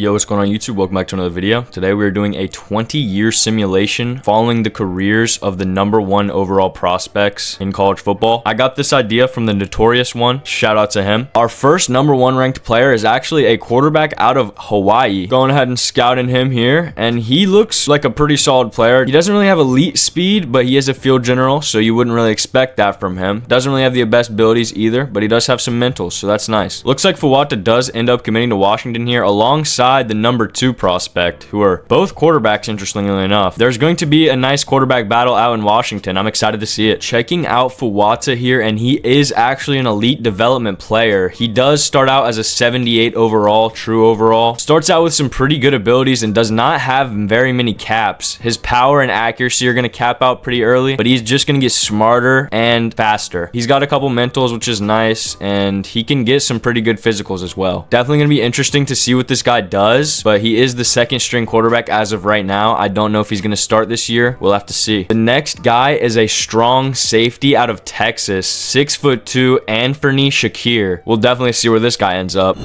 Yo, what's going on YouTube? Welcome back to another video. Today we are doing a 20-year simulation following the careers of the #1 overall prospects in college football. I got this idea from the Notorious one. Shout out to him. Our first #1 ranked player is actually a quarterback out of Hawaii. Going ahead and scouting him here, and he looks like a pretty solid player. He doesn't really have elite speed, but he is a field general, so you wouldn't really expect that from him. Doesn't really have the best abilities either, but he does have some mentals, so that's nice. Looks like Fuwata does end up committing to Washington here alongside the #2 prospect, who are both quarterbacks, interestingly enough. There's going to be a nice quarterback battle out in Washington. I'm excited to see it. Checking out Fuwata here, and he is actually an elite development player. He does start out as a 78 overall, true overall. Starts out with some pretty good abilities and does not have very many caps. His power and accuracy are going to cap out pretty early, but he's just going to get smarter and faster. He's got a couple mentals, which is nice, and he can get some pretty good physicals as well. Definitely going to be interesting to see what this guy does, but he is the second string quarterback as of right now. I don't know if he's going to start this year. We'll have to see. The next guy is a strong safety out of Texas, 6'2", Anthony Shakir. We'll definitely see where this guy ends up.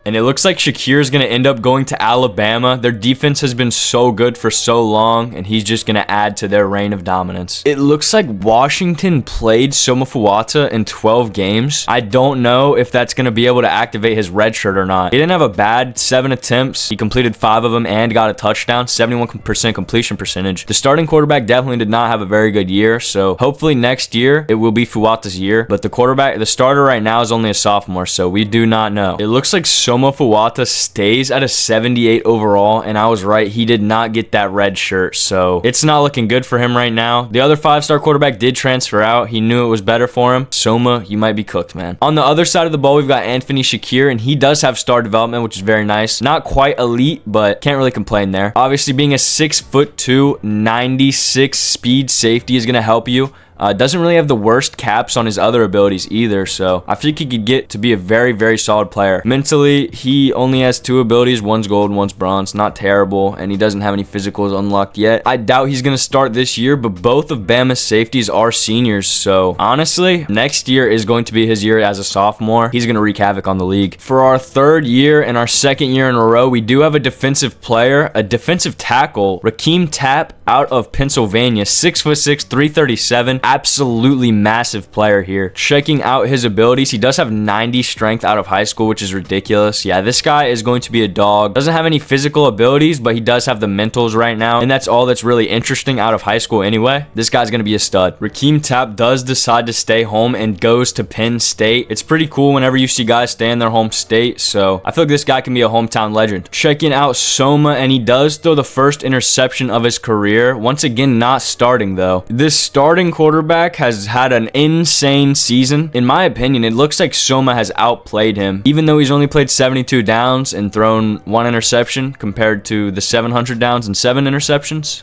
And it looks like Shakir is going to end up going to Alabama. Their defense has been so good for so long, and he's just going to add to their reign of dominance. It looks like Washington played Soma Fuwata in 12 games. I don't know if that's going to be able to activate his red shirt or not. He didn't have a bad 7 attempts. He completed 5 of them and got a touchdown, 71% completion percentage. The starting quarterback definitely did not have a very good year, so hopefully next year it will be Fuwata's year. But the starter right now is only a sophomore, so we do not know. It looks like Soma Fuwata stays at a 78 overall, and I was right. He did not get that red shirt, so it's not looking good for him right now. The other 5-star quarterback did transfer out. He knew it was better for him. Soma, you might be cooked, man. On the other side of the ball, we've got Anthony Shakir, and he does have star development, which is very nice. Not quite elite, but can't really complain there. Obviously, being a 6'2", 96 speed safety is going to help you. Doesn't really have the worst caps on his other abilities either, so I think he could get to be a very, very solid player. Mentally, he only has 2 abilities. One's gold, one's bronze. Not terrible, and he doesn't have any physicals unlocked yet. I doubt he's going to start this year, but both of Bama's safeties are seniors, so honestly, next year is going to be his year as a sophomore. He's going to wreak havoc on the league. For our 3rd year and our 2nd year in a row, we do have a defensive player, a defensive tackle, Rakeem Tapp out of Pennsylvania, 6'6", 337. Absolutely massive player here. Checking out his abilities, he does have 90 strength out of high school, which is ridiculous. Yeah, this guy is going to be a dog. Doesn't have any physical abilities, but he does have the mentals right now, and that's all that's really interesting out of high school anyway. This guy's going to be a stud. Rakeem Tapp does decide to stay home and goes to Penn State. It's pretty cool whenever you see guys stay in their home state, so I feel like this guy can be a hometown legend. Checking out Soma, and he does throw the first interception of his career. Once again, not starting though. This starting quarterback has had an insane season. In my opinion, it looks like Soma has outplayed him, even though he's only played 72 downs and thrown 1 interception compared to the 700 downs and 7 interceptions.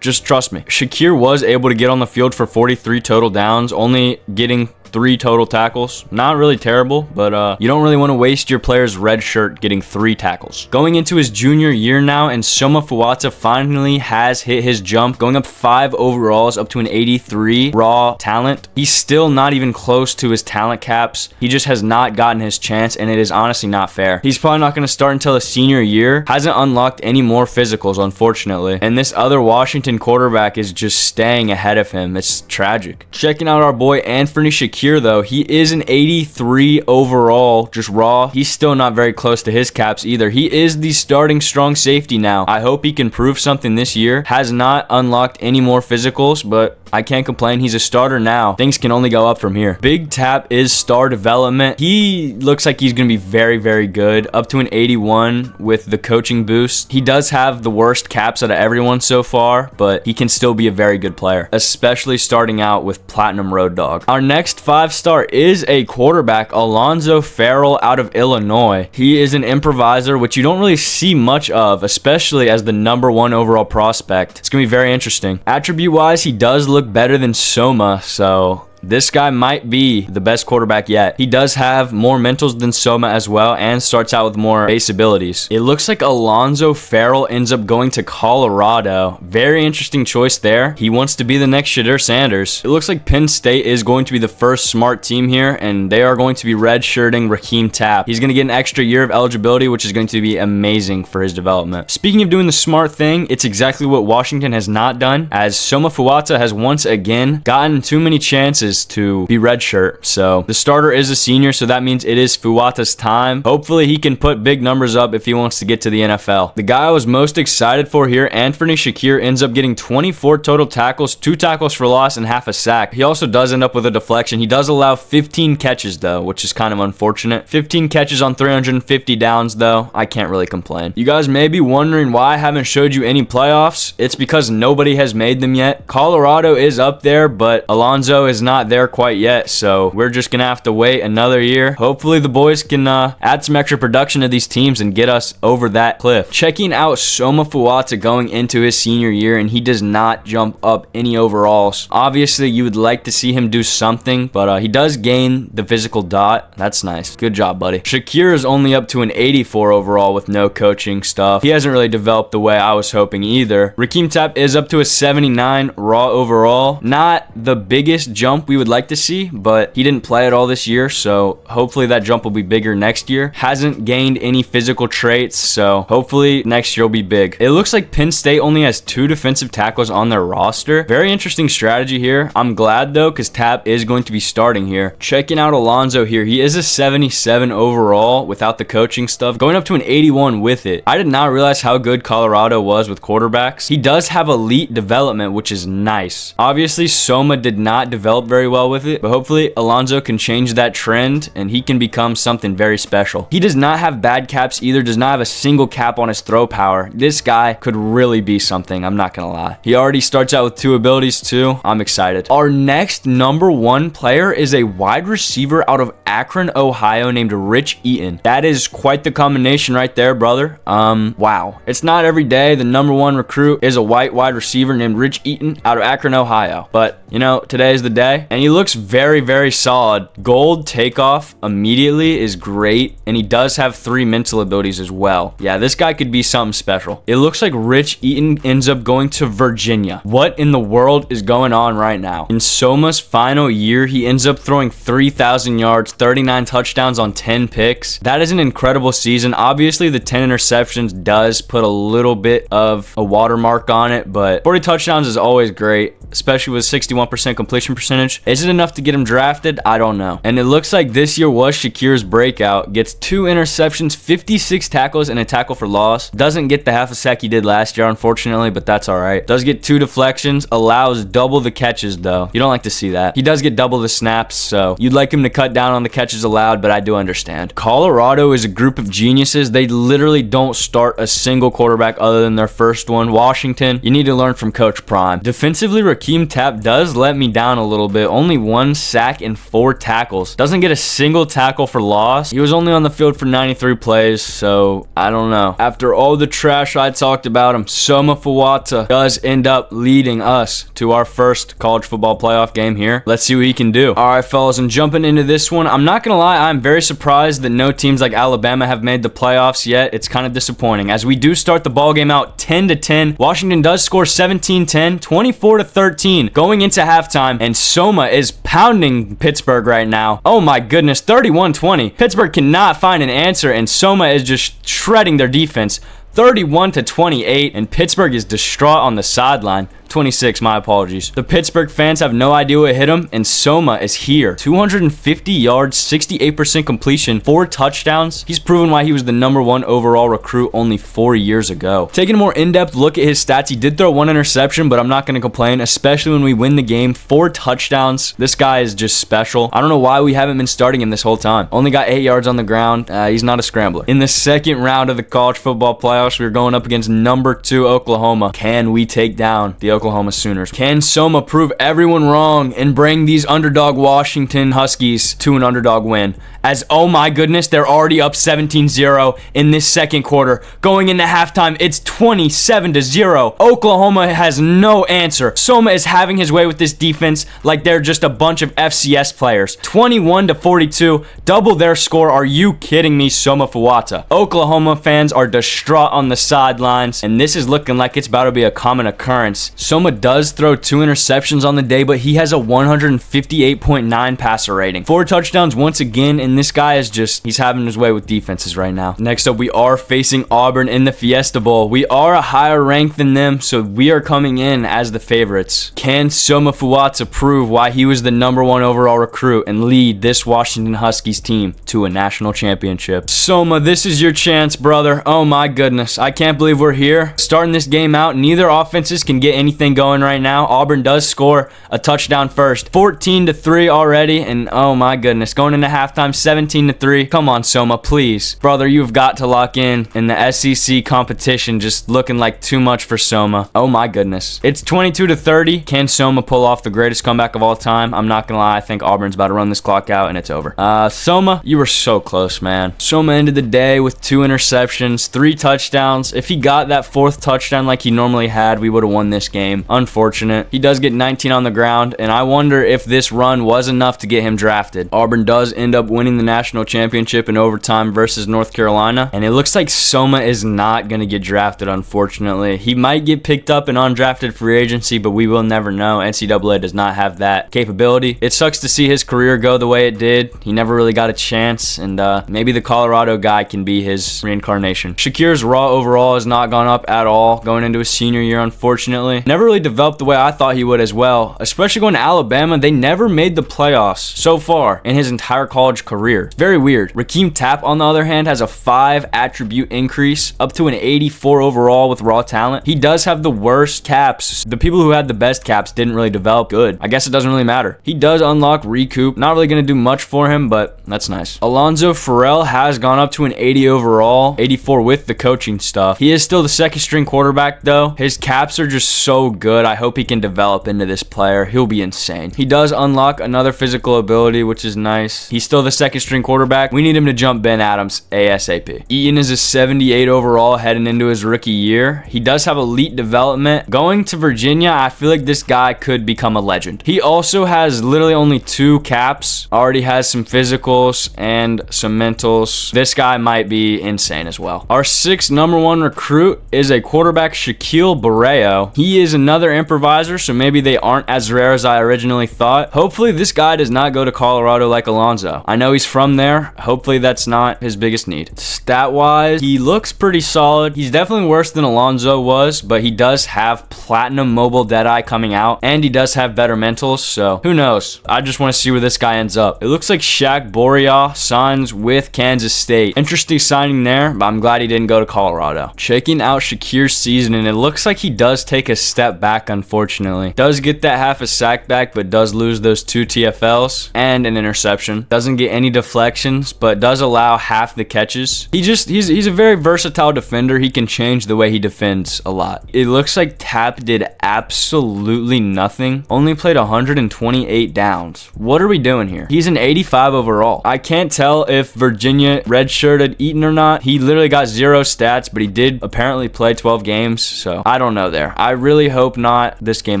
Just trust me. Shakir was able to get on the field for 43 total downs, only getting 3 total tackles. Not really terrible, but you don't really want to waste your player's red shirt getting 3 tackles. Going into his junior year now, and Soma Fuwata finally has hit his jump, going up 5 overalls up to an 83 raw talent. He's still not even close to his talent caps. He just has not gotten his chance, and it is honestly not fair. He's probably not going to start until his senior year. Hasn't unlocked any more physicals, unfortunately, and this other Washington quarterback is just staying ahead of him. It's tragic. Checking out our boy Anthony Shakir, though, he is an 83 overall, just raw. He's still not very close to his caps either. He is the starting strong safety now. I hope he can prove something this year. Has not unlocked any more physicals, but I can't complain. He's a starter now. Things can only go up from here. Big Tap is star development. He looks like he's going to be very, very good. Up to an 81 with the coaching boost. He does have the worst caps out of everyone so far, but he can still be a very good player, especially starting out with Platinum Road Dog. Our next 5-star is a quarterback, Alonzo Farrell out of Illinois. He is an improviser, which you don't really see much of, especially as the #1 overall prospect. It's going to be very interesting. Attribute-wise, he does look better than Soma, so this guy might be the best quarterback yet. He does have more mentals than Soma as well and starts out with more base abilities. It looks like Alonzo Farrell ends up going to Colorado. Very interesting choice there. He wants to be the next Shadur Sanders. It looks like Penn State is going to be the first smart team here, and they are going to be redshirting Raheem Tapp. He's going to get an extra year of eligibility, which is going to be amazing for his development. Speaking of doing the smart thing, it's exactly what Washington has not done, as Soma Fuata has once again gotten too many chances to be redshirt. So the starter is a senior, so that means it is Fuata's time. Hopefully he can put big numbers up if he wants to get to the NFL. The guy I was most excited for here, Anthony Shakir, ends up getting 24 total tackles, 2 tackles for loss, and half a sack. He also does end up with a deflection. He does allow 15 catches though, which is kind of unfortunate. 15 catches on 350 downs though. I can't really complain. You guys may be wondering why I haven't showed you any playoffs. It's because nobody has made them yet. Colorado is up there, but Alonzo is not there quite yet, so we're just gonna have to wait another year. Hopefully the boys can add some extra production to these teams and get us over that cliff. Checking out Soma Fuata going into his senior year, and he does not jump up any overalls. Obviously you would like to see him do something, but he does gain the physical dot. That's nice. Good job, buddy. Shakir is only up to an 84 overall with no coaching stuff. He hasn't really developed the way I was hoping either. Raheem Tapp is up to a 79 raw overall. Not the biggest jump we would like to see, but he didn't play at all this year, so hopefully that jump will be bigger next year. Hasn't gained any physical traits, so hopefully next year will be big. It looks like Penn State only has 2 defensive tackles on their roster. Very interesting strategy here. I'm glad though, because Tapp is going to be starting here. Checking out Alonzo here. He is a 77 overall without the coaching stuff, going up to an 81 with it. I did not realize how good Colorado was with quarterbacks. He does have elite development, which is nice. Obviously Soma did not develop very well with it, but hopefully Alonzo can change that trend and he can become something very special. He does not have bad caps either, does not have a single cap on his throw power. This guy could really be something, I'm not gonna lie. He already starts out with 2 abilities too. I'm excited. Our next number 1 player is a wide receiver out of Akron, Ohio named Rich Eaton. That is quite the combination right there, brother. Wow. It's not every day the number 1 recruit is a white wide receiver named Rich Eaton out of Akron, Ohio. But, you know, today is the day. And he looks very, very solid. Gold takeoff immediately is great. And he does have 3 mental abilities as well. Yeah, this guy could be something special. It looks like Rich Eaton ends up going to Virginia. What in the world is going on right now? In Soma's final year, he ends up throwing 3,000 yards, 39 touchdowns on 10 picks. That is an incredible season. Obviously, the 10 interceptions does put a little bit of a watermark on it, but 40 touchdowns is always great, especially with 61% completion percentage. Is it enough to get him drafted? I don't know. And it looks like this year was Shakir's breakout. Gets 2 interceptions, 56 tackles, and a tackle for loss. Doesn't get the half a sack he did last year, unfortunately, but that's all right. Does get 2 deflections, allows double the catches, though. You don't like to see that. He does get double the snaps, so you'd like him to cut down on the catches allowed, but I do understand. Colorado is a group of geniuses. They literally don't start a single quarterback other than their first one. Washington, you need to learn from Coach Prime. Defensively, Raheem Tapp does let me down a little bit. Only 1 sack and 4 tackles. Doesn't get a single tackle for loss. He was only on the field for 93 plays, so I don't know. After all the trash I talked about him, Soma Fuata does end up leading us to our first college football playoff game here. Let's see what he can do. All right, fellas, and jumping into this one, I'm not gonna lie, I'm very surprised that no teams like Alabama have made the playoffs yet. It's kind of disappointing, as we do start the ball game out 10-10. Washington does score 17-10, 24-13 going into halftime, and Soma is pounding Pittsburgh right now. Oh my goodness, 31-20. Pittsburgh cannot find an answer, and Soma is just shredding their defense. 31-28, and Pittsburgh is distraught on the sideline. 26, my apologies. The Pittsburgh fans have no idea what hit him, and Soma is here. 250 yards, 68% completion, 4 touchdowns. He's proven why he was the number 1 overall recruit only 4 years ago. Taking a more in-depth look at his stats, he did throw 1 interception, but I'm not going to complain, especially when we win the game. 4 touchdowns. This guy is just special. I don't know why we haven't been starting him this whole time. Only got 8 yards on the ground. He's not a scrambler. In the second round of the college football playoff house. We're going up against number 2 Oklahoma. Can we take down the Oklahoma Sooners? Can Soma prove everyone wrong and bring these underdog Washington Huskies to an underdog win? As, oh my goodness, they're already up 17-0 in this second quarter. Going into halftime, it's 27-0. Oklahoma has no answer. Soma is having his way with this defense like they're just a bunch of FCS players. 21-42, double their score. Are you kidding me, Soma Fuwata? Oklahoma fans are distraught on the sidelines, and this is looking like it's about to be a common occurrence. Soma does throw 2 interceptions on the day, but he has a 158.9 passer rating. 4 touchdowns once again, and this guy is just, he's having his way with defenses right now. Next up, we are facing Auburn in the Fiesta Bowl. We are a higher rank than them, so we are coming in as the favorites. Can Soma Fuwata prove why he was the number 1 overall recruit and lead this Washington Huskies team to a national championship? Soma, this is your chance, brother. Oh my goodness. I can't believe we're here. Starting this game out, neither offenses can get anything going right now. Auburn does score a touchdown first. 14-3 already, and oh my goodness. Going into halftime, 17-3. Come on, Soma, please. Brother, you've got to lock in the SEC competition. Just looking like too much for Soma. Oh my goodness. It's 22-30. Can Soma pull off the greatest comeback of all time? I'm not gonna lie. I think Auburn's about to run this clock out, and it's over. Soma, you were so close, man. Soma ended the day with 2 interceptions, 3 touchdowns. If he got that 4th touchdown like he normally had, we would have won this game. Unfortunate. He does get 19 on the ground, and I wonder if this run was enough to get him drafted. Auburn does end up winning the national championship in overtime versus North Carolina, and it looks like Soma is not going to get drafted, unfortunately. He might get picked up in undrafted free agency, but we will never know. NCAA does not have that capability. It sucks to see his career go the way it did. He never really got a chance, and maybe the Colorado guy can be his reincarnation. Shakir's raw overall has not gone up at all going into his senior year, unfortunately. Never really developed the way I thought he would as well, especially going to Alabama. They never made the playoffs so far in his entire college career. It's very weird. Rakeem Tapp, on the other hand, has a 5 attribute increase up to an 84 overall with raw talent. He does have the worst caps. The people who had the best caps didn't really develop good. I guess it doesn't really matter. He does unlock recoup. Not really going to do much for him, but that's nice. Alonzo Farrell has gone up to an 80 overall, 84 with the coaching stuff. He is still the 2nd string quarterback though. His caps are just so good. I hope he can develop into this player. He'll be insane. He does unlock another physical ability, which is nice. He's still the 2nd string quarterback. We need him to jump Ben Adams ASAP. Eaton is a 78 overall heading into his rookie year. He does have elite development. Going to Virginia, I feel like this guy could become a legend. He also has literally only 2 caps. Already has some physicals and some mentals. This guy might be insane as well. Our 6th number 1 recruit is a quarterback, Shaquille Barreo. He is another improviser, so maybe they aren't as rare as I originally thought. Hopefully this guy does not go to Colorado like Alonzo. I know he's from there. Hopefully that's not his biggest need. Stat-wise, he looks pretty solid. He's definitely worse than Alonzo was, but he does have platinum mobile Deadeye coming out, and he does have better mentals, so who knows? I just want to see where this guy ends up. It looks like Shaq Boria signs with Kansas State. Interesting signing there, but I'm glad he didn't go to Colorado. Checking out Shakir's season, and it looks like he does take a step back, unfortunately. Does get that half a sack back, but does lose those 2 TFLs and an interception. Doesn't get any deflections, but does allow half the catches. He's a very versatile defender. He can change the way he defends a lot. It looks like Tapp did absolutely nothing. Only played 128 downs. What are we doing here? He's an 85 overall. I can't tell if Virginia redshirted Eaton or not. He literally got 0 stats, but he did apparently play 12 games, so I don't know there. I really hope not. This game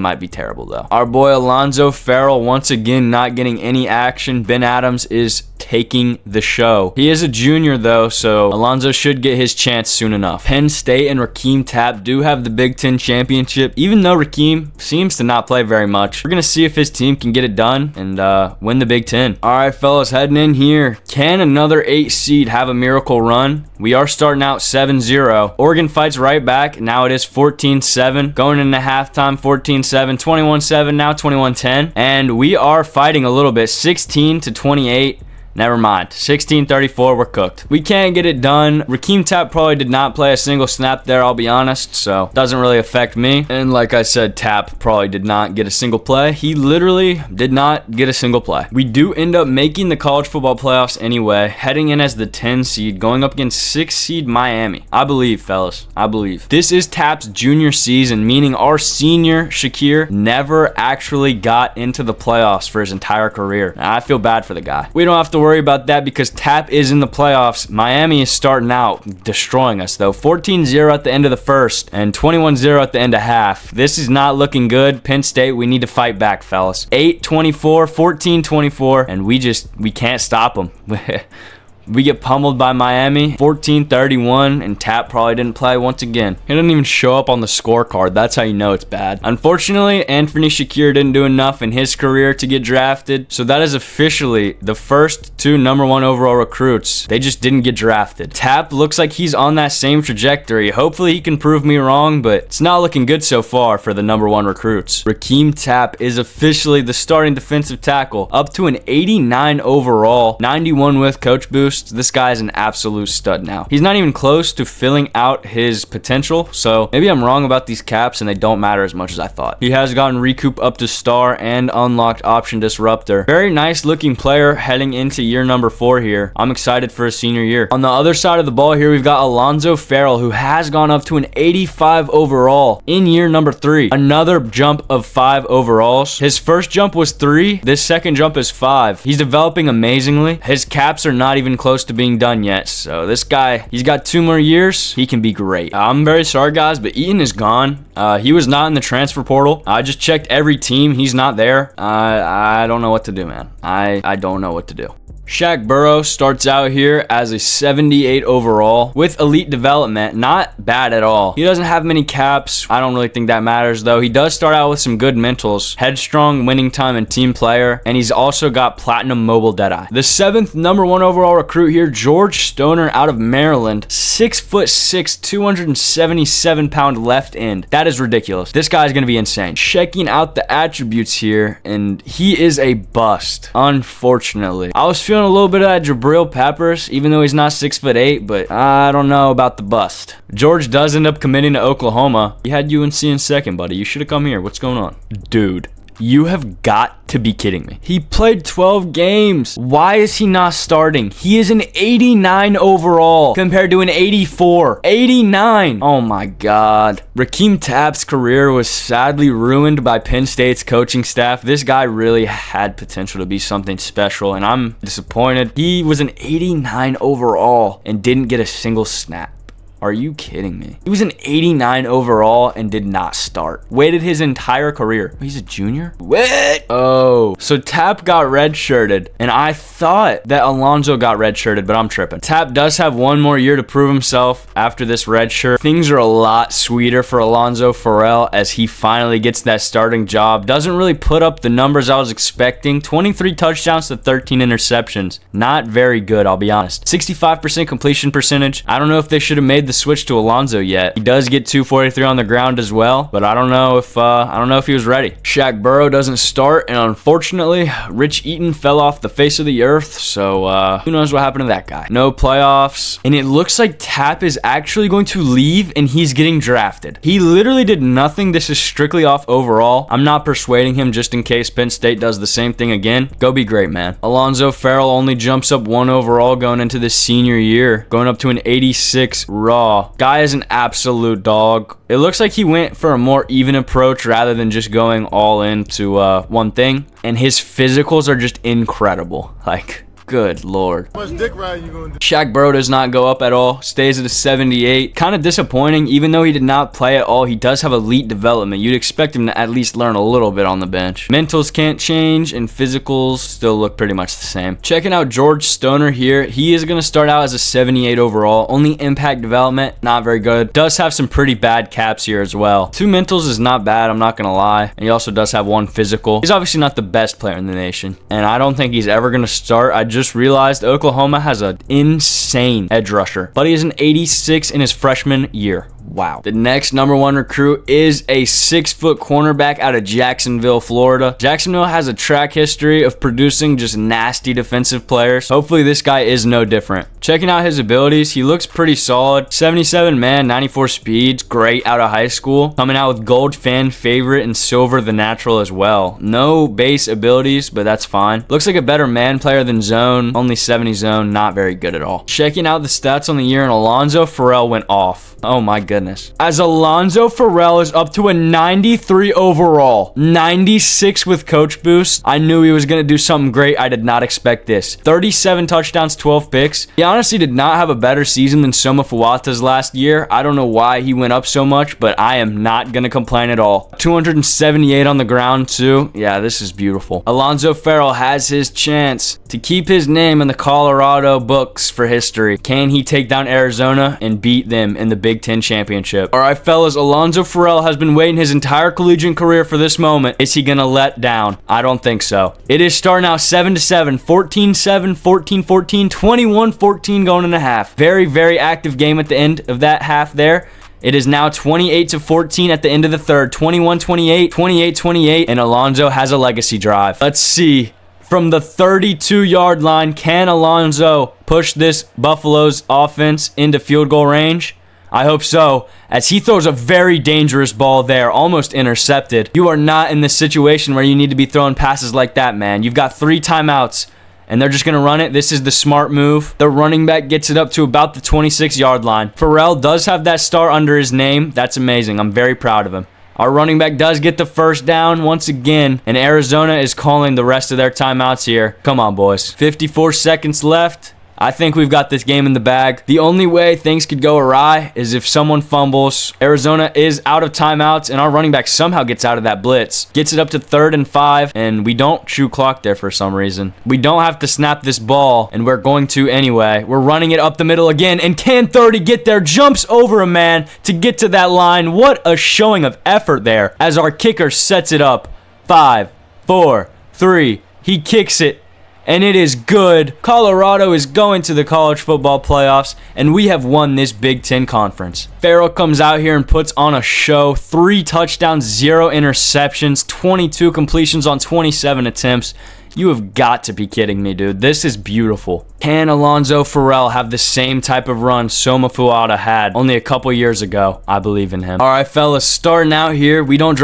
might be terrible though. Our boy Alonzo Farrell once again not getting any action. Ben Adams is taking the show. He is a junior though, so Alonzo should get his chance soon enough. Penn State and Rakeem Tapp do have the Big Ten championship, even though Rakeem seems to not play very much. We're gonna see if his team can get it done and win the Big Ten. All right, fellas, heading in here. Can another 8 seed have a miracle run? We are starting out 7-0. Oregon fights right back. Now it is 14-7. Going into halftime, 14-7, 21-7, now 21-10. And we are fighting a little bit, 16-28. Never mind. 1634, we're cooked. We can't get it done. Rakeem Tapp probably did not play a single snap there, I'll be honest, so doesn't really affect me. And like I said, Tapp probably did not get a single play. He literally did not get a single play. We do end up making the college football playoffs anyway, heading in as the 10 seed, going up against 6 seed Miami. I believe, fellas. I believe. This is Tapp's junior season, meaning our senior, Shakir, never actually got into the playoffs for his entire career. I feel bad for the guy. We don't have to worry about that because Tapp is in the playoffs. Miami is starting out destroying us though. 14-0 at the end of the first and 21-0 at the end of half. This is not looking good. Penn State, we need to fight back, fellas. 8-24, 14-24, and we can't stop them. We get pummeled by Miami, 14-31, and Tapp probably didn't play once again. He didn't even show up on the scorecard. That's how you know it's bad. Unfortunately, Anthony Shakir didn't do enough in his career to get drafted, so that is officially the first 2 #1 overall recruits. They just didn't get drafted. Tapp looks like he's on that same trajectory. Hopefully he can prove me wrong, but it's not looking good so far for the #1 recruits. Rakeem Tapp is officially the starting defensive tackle, up to an 89 overall, 91 with coach boost. This guy is an absolute stud now. He's not even close to filling out his potential, so maybe I'm wrong about these caps and they don't matter as much as I thought. He has gotten recoup up to star and unlocked option disruptor. Very nice looking player heading into year number 4 here. I'm excited for his senior year. On the other side of the ball here, we've got Alonzo Farrell, who has gone up to an 85 overall in year number 3. Another jump of 5 overalls. His first jump was 3. This second jump is 5. He's developing amazingly. His caps are not even close to being done yet, so this guy, he's got 2 more years. He can be great. I'm very sorry guys, but Eaton is gone. He was not in the transfer portal. I just checked every team. He's not there. I don't know what to do, man. I don't know what to do. Shaq Burrow starts out here as a 78 overall with elite development. Not bad at all. He doesn't have many caps. I don't really think that matters though. He does start out with some good mentals. Headstrong, winning time, and team player. And he's also got platinum mobile deadeye. The 7th #1 overall recruit here, George Stoner out of Maryland. 6'6", 277 pound left end. That is ridiculous. This guy's going to be insane. Checking out the attributes here, and he is a bust, unfortunately. I was feeling a little bit of that Jabril Peppers, even though he's not 6'8", but I don't know about the bust. George does end up committing to Oklahoma. He had UNC in second, buddy. You should have come here. What's going on? Dude, you have got to be kidding me. He played 12 games. Why is he not starting? He is an 89 overall compared to an 84. 89. Oh my God. Rakeem Tapp's career was sadly ruined by Penn State's coaching staff. This guy really had potential to be something special, and I'm disappointed. He was an 89 overall and didn't get a single snap. Are you kidding me? He was an 89 overall and did not start. Waited his entire career. He's a junior? What? Oh. So Tapp got redshirted, and I thought that Alonzo got redshirted, but I'm tripping. Tapp does have 1 more year to prove himself after this redshirt. Things are a lot sweeter for Alonzo Farrell as he finally gets that starting job. Doesn't really put up the numbers I was expecting. 23 touchdowns to 13 interceptions. Not very good, I'll be honest. 65% completion percentage. I don't know if they should have made the switch to Alonzo yet. He does get 243 on the ground as well, but I don't know if he was ready. Shaq Burrow doesn't start, and unfortunately, Rich Eaton fell off the face of the earth, so who knows what happened to that guy. No playoffs, and it looks like Tapp is actually going to leave, and he's getting drafted. He literally did nothing. This is strictly off overall. I'm not persuading him just in case Penn State does the same thing again. Go be great, man. Alonzo Farrell only jumps up 1 overall going into this senior year, going up to an 86 raw. Guy is an absolute dog. It looks like he went for a more even approach rather than just going all into one thing. And his physicals are just incredible. Like, good Lord. How much dick ride you gonna do? Shaq Burrow does not go up at all. Stays at a 78. Kind of disappointing. Even though he did not play at all, he does have elite development. You'd expect him to at least learn a little bit on the bench. Mentals can't change, and physicals still look pretty much the same. Checking out George Stoner here. He is going to start out as a 78 overall. Only impact development, not very good. Does have some pretty bad caps here as well. 2 mentals is not bad, I'm not going to lie. And he also does have 1 physical. He's obviously not the best player in the nation, and I don't think he's ever going to start. I just realized Oklahoma has an insane edge rusher, but he is an 86 in his freshman year. Wow. The next number 1 recruit is a 6-foot cornerback out of Jacksonville, Florida. Jacksonville has a track history of producing just nasty defensive players. Hopefully this guy is no different. Checking out his abilities, he looks pretty solid. 77 man, 94 speeds, great out of high school. Coming out with gold fan favorite and silver the natural as well. No base abilities, but that's fine. Looks like a better man player than zone. Only 70 zone, not very good at all. Checking out the stats on the year, and Alonzo Farrell went off. Oh my goodness. As Alonzo Farrell is up to a 93 overall, 96 with coach boost. I knew he was going to do something great. I did not expect this. 37 touchdowns, 12 picks. He honestly did not have a better season than Soma Fuata's last year. I don't know why he went up so much, but I am not going to complain at all. 278 on the ground too. Yeah, this is beautiful. Alonzo Farrell has his chance to keep his name in the Colorado books for history. Can he take down Arizona and beat them in the Big Ten championship? All right, fellas, Alonzo Farrell has been waiting his entire collegiate career for this moment. Is he going to let down? I don't think so. It is starting out 7-7, 14-7, 14-14, 21-14 going in a half. Very, very active game at the end of that half there. It is now 28-14 at the end of the third, 21-28, 28-28, and Alonzo has a legacy drive. Let's see. From the 32-yard line, can Alonzo push this Buffalo's offense into field goal range? I hope so, as he throws a very dangerous ball there, almost intercepted. You are not in this situation where you need to be throwing passes like that, man. You've got 3 timeouts, and they're just going to run it. This is the smart move. The running back gets it up to about the 26-yard line. Farrell does have that star under his name. That's amazing. I'm very proud of him. Our running back does get the first down once again, and Arizona is calling the rest of their timeouts here. Come on, boys. 54 seconds left. I think we've got this game in the bag. The only way things could go awry is if someone fumbles. Arizona is out of timeouts, and our running back somehow gets out of that blitz. Gets it up to 3rd and 5, and we don't chew clock there for some reason. We don't have to snap this ball, and we're going to anyway. We're running it up the middle again, and can 30 get there? Jumps over a man to get to that line. What a showing of effort there as our kicker sets it up. 5, 4, 3. He kicks it. And it is good. Colorado is going to the college football playoffs, and we have won this Big Ten conference. Farrell comes out here and puts on a show. 3 touchdowns, 0 interceptions, 22 completions on 27 attempts. You have got to be kidding me, dude. This is beautiful. Can Alonzo Farrell have the same type of run Soma Fuata had only a couple years ago? I believe in him. All right, fellas, starting out here. We don't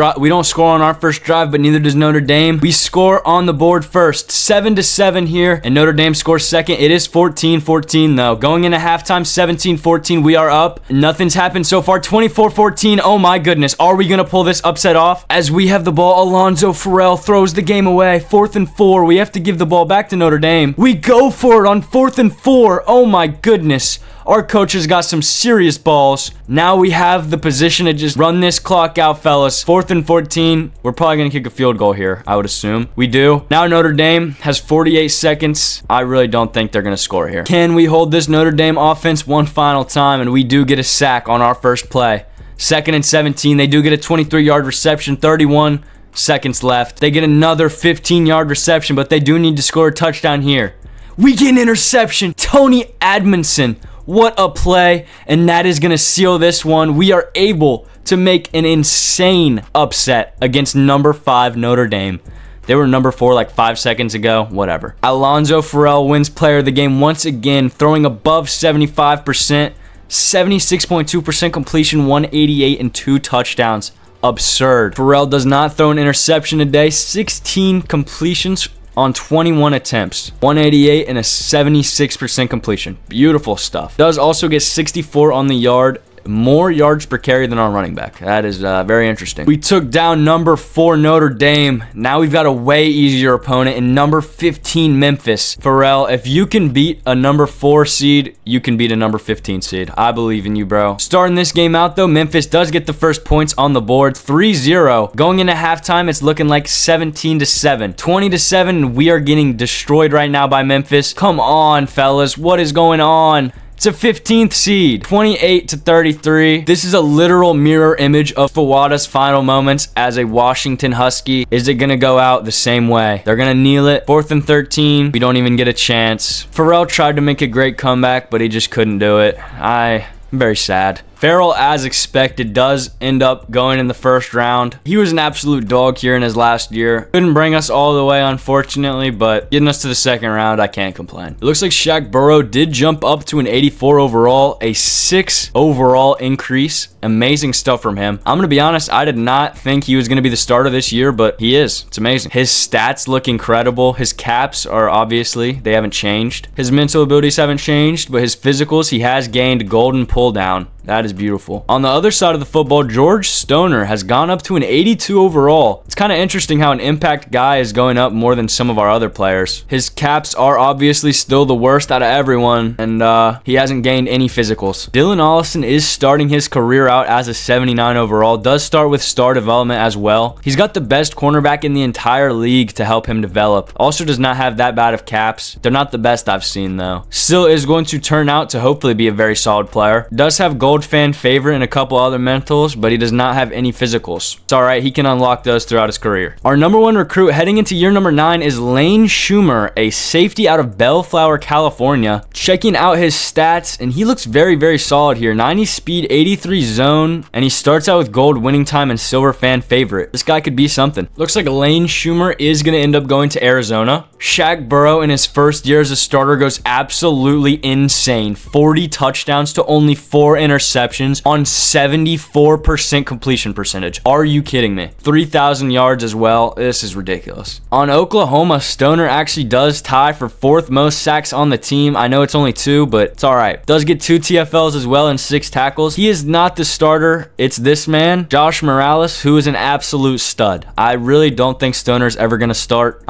score on our first drive, but neither does Notre Dame. We score on the board first. 7-7 here, and Notre Dame scores second. It is 14-14 though. Going into halftime, 17-14. We are up. Nothing's happened so far. 24-14. Oh my goodness. Are we gonna pull this upset off? As we have the ball, Alonzo Farrell throws the game away. 4th and 4. We have to give the ball back to Notre Dame. We go for it on 4th and 4. Oh my goodness. Our coach has got some serious balls. Now we have the position to just run this clock out, fellas. 4th and 14. We're probably going to kick a field goal here, I would assume. We do. Now Notre Dame has 48 seconds. I really don't think they're going to score here. Can we hold this Notre Dame offense one final time? And we do get a sack on our first play. 2nd and 17. They do get a 23-yard reception. 31 seconds left. They get another 15-yard reception, but they do need to score a touchdown here. We get an interception. Tony Admonson. What a play. And that is going to seal this one. We are able to make an insane upset against number 5 Notre Dame. They were number 4 like 5 seconds ago. Whatever. Alonzo Farrell wins player of the game once again, throwing above 75%. 76.2% completion, 188, and 2 touchdowns. Absurd. Farrell does not throw an interception today. 16 completions on 21 attempts. 188 and a 76% completion. Beautiful stuff. Does also get 64 on the yard. More yards per carry than our running back. That is very interesting. We took down number 4 Notre Dame. Now we've got a way easier opponent in number 15 Memphis. Farrell, if you can beat a number 4 seed, you can beat a number 15 seed. I believe in you, bro. Starting this game out, though, Memphis does get the first points on the board. 3-0. Going into halftime, it's looking like 17-7. 20-7, and we are getting destroyed right now by Memphis. Come on, fellas. What is going on? It's a 15th seed, 28-33. This is a literal mirror image of Fawada's final moments as a Washington Husky. Is it gonna go out the same way? They're gonna kneel it. 4th and 13. We don't even get a chance. Pharrell tried to make a great comeback, but he just couldn't do it. I'm very sad. Farrell, as expected, does end up going in the first round. He was an absolute dog here in his last year. Couldn't bring us all the way, unfortunately, but getting us to the second round, I can't complain. It looks like Shaq Burrow did jump up to an 84 overall, a 6 overall increase. Amazing stuff from him. I'm going to be honest, I did not think he was going to be the starter this year, but he is. It's amazing. His stats look incredible. His caps are obviously, they haven't changed. His mental abilities haven't changed, but his physicals, he has gained golden pull down. That is beautiful. On the other side of the football, George Stoner has gone up to an 82 overall. It's kind of interesting how an impact guy is going up more than some of our other players. His caps are obviously still the worst out of everyone, and he hasn't gained any physicals. Dylan Ollison is starting his career out as a 79 overall. Does start with star development as well. He's got the best cornerback in the entire league to help him develop. Also does not have that bad of caps. They're not the best I've seen though. Still is going to turn out to hopefully be a very solid player. Does have gold fan favorite and a couple other mentals, but he does not have any physicals. It's alright, he can unlock those throughout his career. Our number 1 recruit heading into year number 9 is Lane Schumer, a safety out of Bellflower, California. Checking out his stats, and he looks very, very solid here. 90 speed, 83 zone, and he starts out with gold winning time and silver fan favorite. This guy could be something. Looks like Lane Schumer is going to end up going to Arizona. Shaq Burrow in his first year as a starter goes absolutely insane. 40 touchdowns to only 4 interceptions on 74% completion percentage. Are you kidding me? 3,000 yards as well. This is ridiculous. On Oklahoma, Stoner actually does tie for 4th most sacks on the team. I know it's only 2, but it's all right. Does get 2 TFLs as well and 6 tackles. He is not the starter. It's this man, Josh Morales, who is an absolute stud. I really don't think Stoner's ever going to start.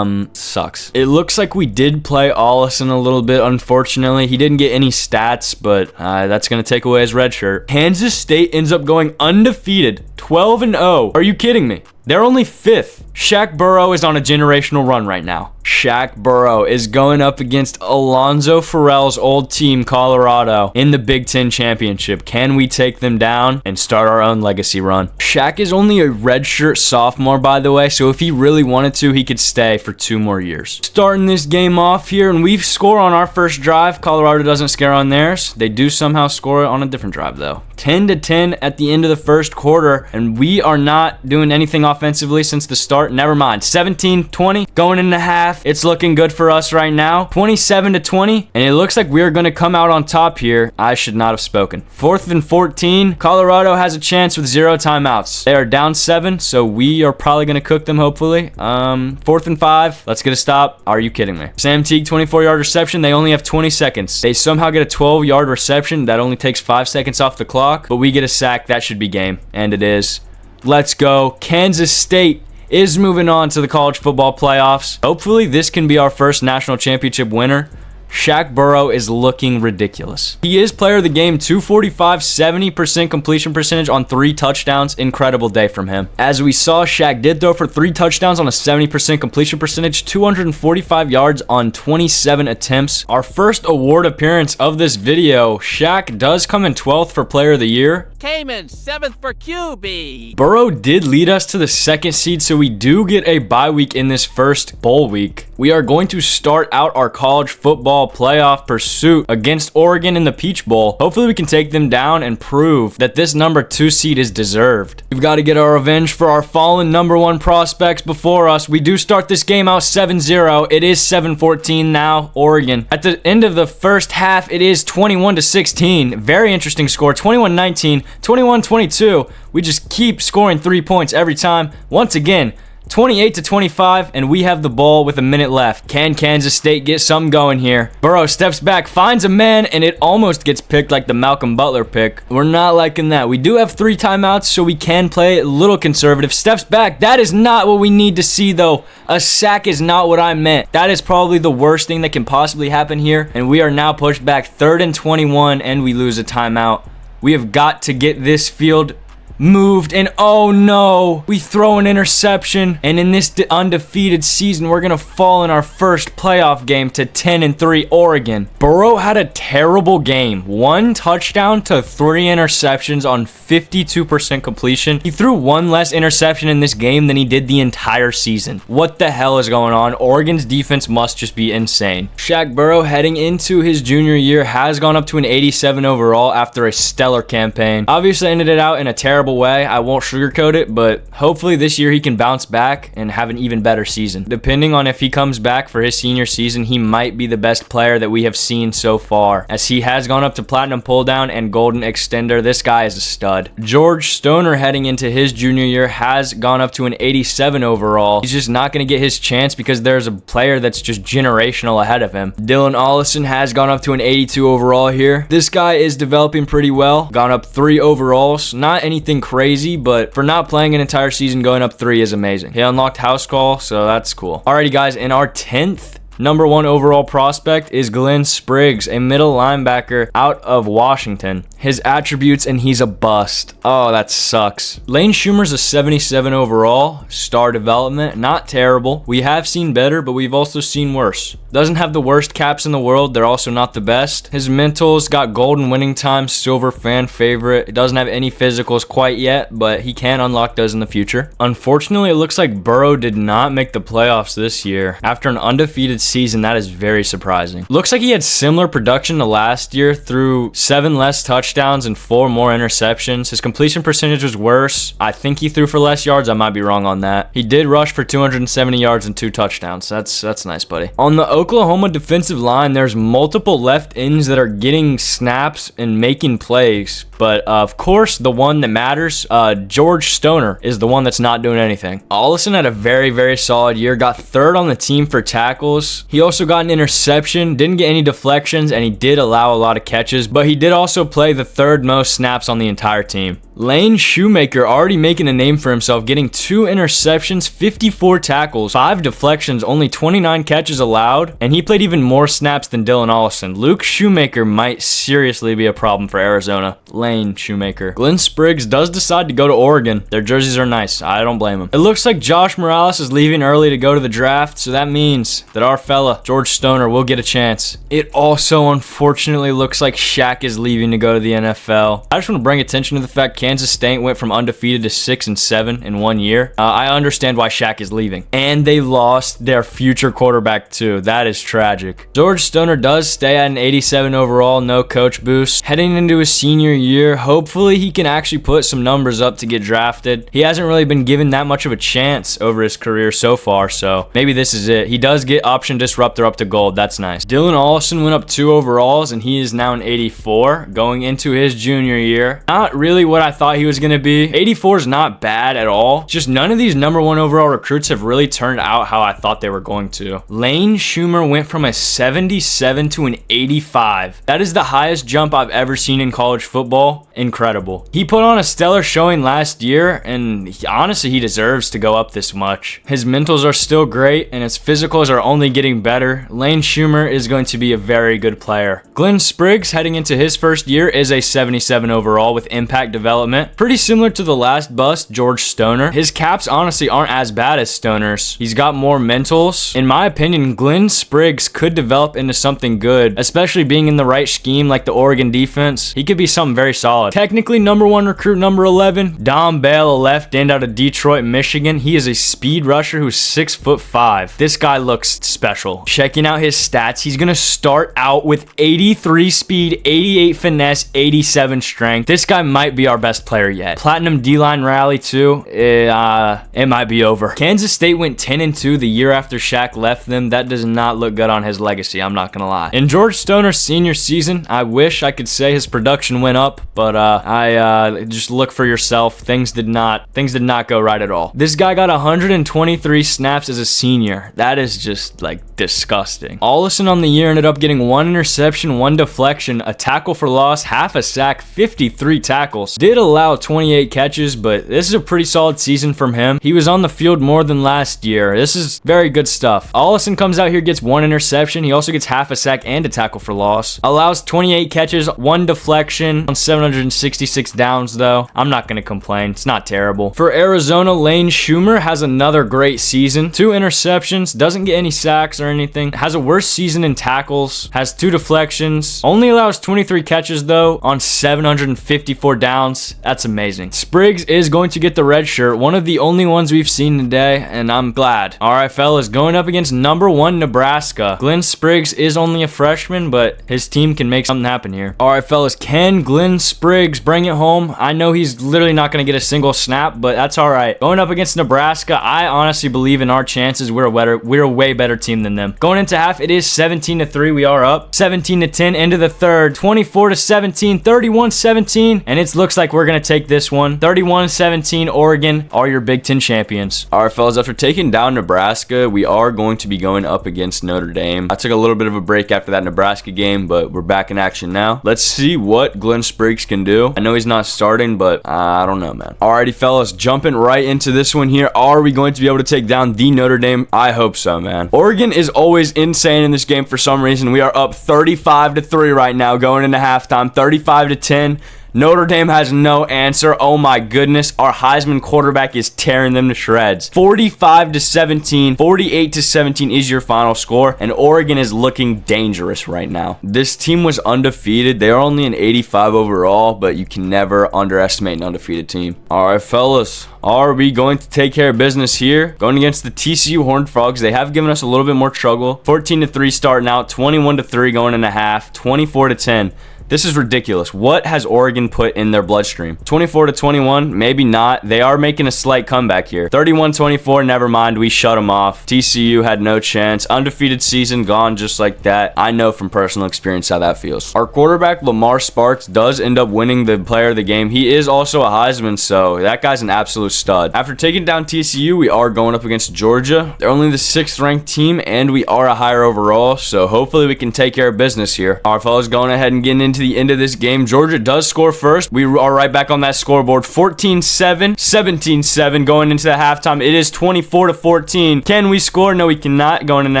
Sucks. It looks like we did play Ollison a little bit, unfortunately. He didn't get any stats, but that's going to take away his red shirt. Kansas State ends up going undefeated, 12-0. Are you kidding me? They're only 5th. Shaq Burrow is on a generational run right now. Shaq Burrow is going up against Alonzo Farrell's old team, Colorado, in the Big Ten Championship. Can we take them down and start our own legacy run? Shaq is only a redshirt sophomore, by the way, so if he really wanted to, he could stay for 2 more years. Starting this game off here, and we score on our first drive. Colorado doesn't score on theirs. They do somehow score on a different drive, though. 10-10 at the end of the first quarter, and we are not doing anything offensively since the start. Never mind. 17-20 going into half. It's looking good for us right now. 27-20, and it looks like we're going to come out on top here. I should not have spoken. 4th and 14. Colorado has a chance with 0 timeouts. They are down 7, so we are probably going to cook them, hopefully. 4th and 5. Let's get a stop. Are you kidding me? Sam Teague, 24-yard reception. They only have 20 seconds. They somehow get a 12-yard reception. That only takes 5 seconds off the clock, but we get a sack. That should be game, and it is. Let's go. Kansas State is moving on to the college football playoffs. Hopefully, this can be our first national championship winner. Shaq Burrow is looking ridiculous. He is player of the game, 245, 70% completion percentage on 3 touchdowns. Incredible day from him. As we saw, Shaq did throw for 3 touchdowns on a 70% completion percentage, 245 yards on 27 attempts. Our first award appearance of this video, Shaq does come in 12th for player of the year. Cayman, 7th for QB. Burrow did lead us to the 2nd seed, so we do get a bye week in this first bowl week. We are going to start out our college football playoff pursuit against Oregon in the Peach Bowl. Hopefully we can take them down and prove that this number 2 seed is deserved. We've got to get our revenge for our fallen number 1 prospects before us. We do start this game out 7-0. It is 7-14 now, Oregon. At the end of the first half, it is 21-16. Very interesting score. 21-19, 21-22. We just keep scoring 3 points every time. Once again, 28-25, and we have the ball with a minute left. Can Kansas State get something going here? Burrow steps back, finds a man, and it almost gets picked like the Malcolm Butler pick. We're not liking that. We do have 3 timeouts, so we can play a little conservative. Steps back. That is not what we need to see, though. A sack is not what I meant. That is probably the worst thing that can possibly happen here, and we are now pushed back 3rd and 21, and we lose a timeout. We have got to get this field moved, and oh no, we throw an interception, and in this undefeated season, we're gonna fall in our first playoff game to 10-3 Oregon. Burrow had a terrible game. 1 touchdown to 3 interceptions on 52% completion. He threw 1 less interception in this game than he did the entire season. What the hell is going on? Oregon's defense must just be insane. Shaq Burrow, heading into his junior year, has gone up to an 87 overall after a stellar campaign. Obviously ended it out in a terrible way. I won't sugarcoat it, but hopefully this year he can bounce back and have an even better season. Depending on if he comes back for his senior season, he might be the best player that we have seen so far, as he has gone up to platinum pull down and golden extender. This guy is a stud. George Stoner, heading into his junior year, has gone up to an 87 overall. He's just not going to get his chance because there's a player that's just generational ahead of him. Dylan Allison has gone up to an 82 overall here. This guy is developing pretty well. Gone up 3 overalls. Not anything crazy, but for not playing an entire season, going up 3 is amazing. He unlocked house call, so that's cool. Alrighty guys, in our 10th number 1 overall prospect is Glenn Spriggs, a middle linebacker out of Washington. His attributes, and he's a bust. Oh, that sucks. Lane Schumer's a 77 overall. Star development, not terrible. We have seen better, but we've also seen worse. Doesn't have the worst caps in the world. They're also not the best. His mentals got golden winning time, silver fan favorite. It doesn't have any physicals quite yet, but he can unlock those in the future. Unfortunately, it looks like Burrow did not make the playoffs this year. After an undefeated season, that is very surprising. Looks like he had similar production to last year, through 7 less touchdowns and 4 more interceptions. His completion percentage was worse. I think he threw for less yards. I might be wrong on that. He did rush for 270 yards and 2 touchdowns. That's nice, buddy. On the Oklahoma defensive line, there's multiple left ends that are getting snaps and making plays. But of course, the one that matters, George Stoner, is the one that's not doing anything. Allison had a very, very solid year. Got 3rd on the team for tackles. He also got an interception, didn't get any deflections, and he did allow a lot of catches. But he did also play the 3rd most snaps on the entire team. Lane Shoemaker, already making a name for himself, getting 2 interceptions, 54 tackles, 5 deflections, only 29 catches allowed, and he played even more snaps than Dylan Allison. Luke Shoemaker might seriously be a problem for Arizona. Lane Shoemaker. Glenn Spriggs does decide to go to Oregon. Their jerseys are nice. I don't blame him. It looks like Josh Morales is leaving early to go to the draft, so that means that our fella, George Stoner, will get a chance. It also unfortunately looks like Shaq is leaving to go to the NFL. I just want to bring attention to the fact Kansas State went from undefeated to 6-7 in 1 year. I understand why Shaq is leaving. And they lost their future quarterback too. That is tragic. George Stoner does stay at an 87 overall, no coach boost. Heading into his senior year, hopefully he can actually put some numbers up to get drafted. He hasn't really been given that much of a chance over his career so far, so maybe this is it. He does get option disruptor up to gold. That's nice. Dylan Allison went up 2 overalls, and he is now an 84 going into his junior year. Not really what I thought he was going to be. 84 is not bad at all. Just none of these number 1 overall recruits have really turned out how I thought they were going to. Lane Schumer went from a 77 to an 85. That is the highest jump I've ever seen in college football. Incredible. He put on a stellar showing last year, and honestly, he deserves to go up this much. His mentals are still great, and his physicals are only getting better. Lane Schumer is going to be a very good player. Glenn Spriggs, heading into his first year, is a 77 overall with impact development. Pretty similar to the last bust, George Stoner. His caps honestly aren't as bad as Stoner's. He's got more mentals. In my opinion, Glenn Spriggs could develop into something good, especially being in the right scheme like the Oregon defense. He could be something very solid. Technically, number 1 recruit, number 11, Dom Bale, a left end out of Detroit, Michigan. He is a speed rusher who's 6'5". This guy looks special. Checking out his stats, he's gonna start out with 83 speed, 88 finesse, 87 strength. This guy might be our best player yet. Platinum D-line rally too. It might be over. Kansas State went 10-2 the year after Shaq left them. That does not look good on his legacy, I'm not gonna lie. In George Stoner's senior season, I wish I could say his production went up, but I just look for yourself. Things did not go right at all. This guy got 123 snaps as a senior. That is just like disgusting. Allison on the year ended up getting 1 interception, 1 deflection, a tackle for loss, half a sack, 53 tackles. Did allow 28 catches, but this is a pretty solid season from him. He was on the field more than last year. This is very good stuff. Allison comes out here, gets gets 1 interception. He also gets half a sack and a tackle for loss. Allows 28 catches, 1 deflection on 766 downs though. I'm not going to complain. It's not terrible. For Arizona, Lane Schumer has another great season. 2 interceptions, doesn't get any sacks or anything. Has a worse season in tackles, has 2 deflections. Only allows 23 catches though on 754 downs. That's amazing. Spriggs is going to get the red shirt. One of the only ones we've seen today, and I'm glad. All right, fellas, going up against number 1 Nebraska. Glenn Spriggs is only a freshman, but his team can make something happen here. All right, fellas, can Glenn Spriggs bring it home? I know he's literally not going to get a single snap, but that's all right. Going up against Nebraska, I honestly believe in our chances. We're a way better team than them. Going into half, it is 17-3. We are up 17-10 into the third. 24-17, 31-17, and it looks like we're going to take this one. 31-17, Oregon are your Big Ten champions. All right, fellas, after taking down Nebraska, we are going to be going up against Notre Dame. I took a little bit of a break after that Nebraska game, but we're back in action now. Let's see what Glenn Spriggs can do. I know he's not starting, but I don't know, man. Alrighty, fellas, jumping right into this one here. Are we going to be able to take down the Notre Dame? I hope so, man. Oregon is always insane in this game for some reason. We are up 35-3 right now going into halftime, 35-10. Notre Dame has no answer. Oh my goodness. Our Heisman quarterback is tearing them to shreds. 45-17, 48-17 is your final score, and Oregon is looking dangerous right now. This team was undefeated. They are only an 85 overall, but you can never underestimate an undefeated team. All right, fellas. Are we going to take care of business here? Going against the TCU Horned Frogs. They have given us a little bit more trouble. 14-3 starting out, 21-3 going into half, 24-10. This is ridiculous. What has Oregon put in their bloodstream? 24-21, maybe not. They are making a slight comeback here. 31-24, never mind. We shut them off. TCU had no chance. Undefeated season gone just like that. I know from personal experience how that feels. Our quarterback, Lamar Sparks, does end up winning the player of the game. He is also a Heisman, so that guy's an absolute stud. After taking down TCU, we are going up against Georgia. They're only the 6th ranked team, and we are a higher overall, so hopefully we can take care of business here. Our fellas going ahead and getting into the end of this game. Georgia does score first. We are right back on that scoreboard. 14-7, 17-7 going into the halftime. It is 24-14. Can we score? No, we cannot. Going into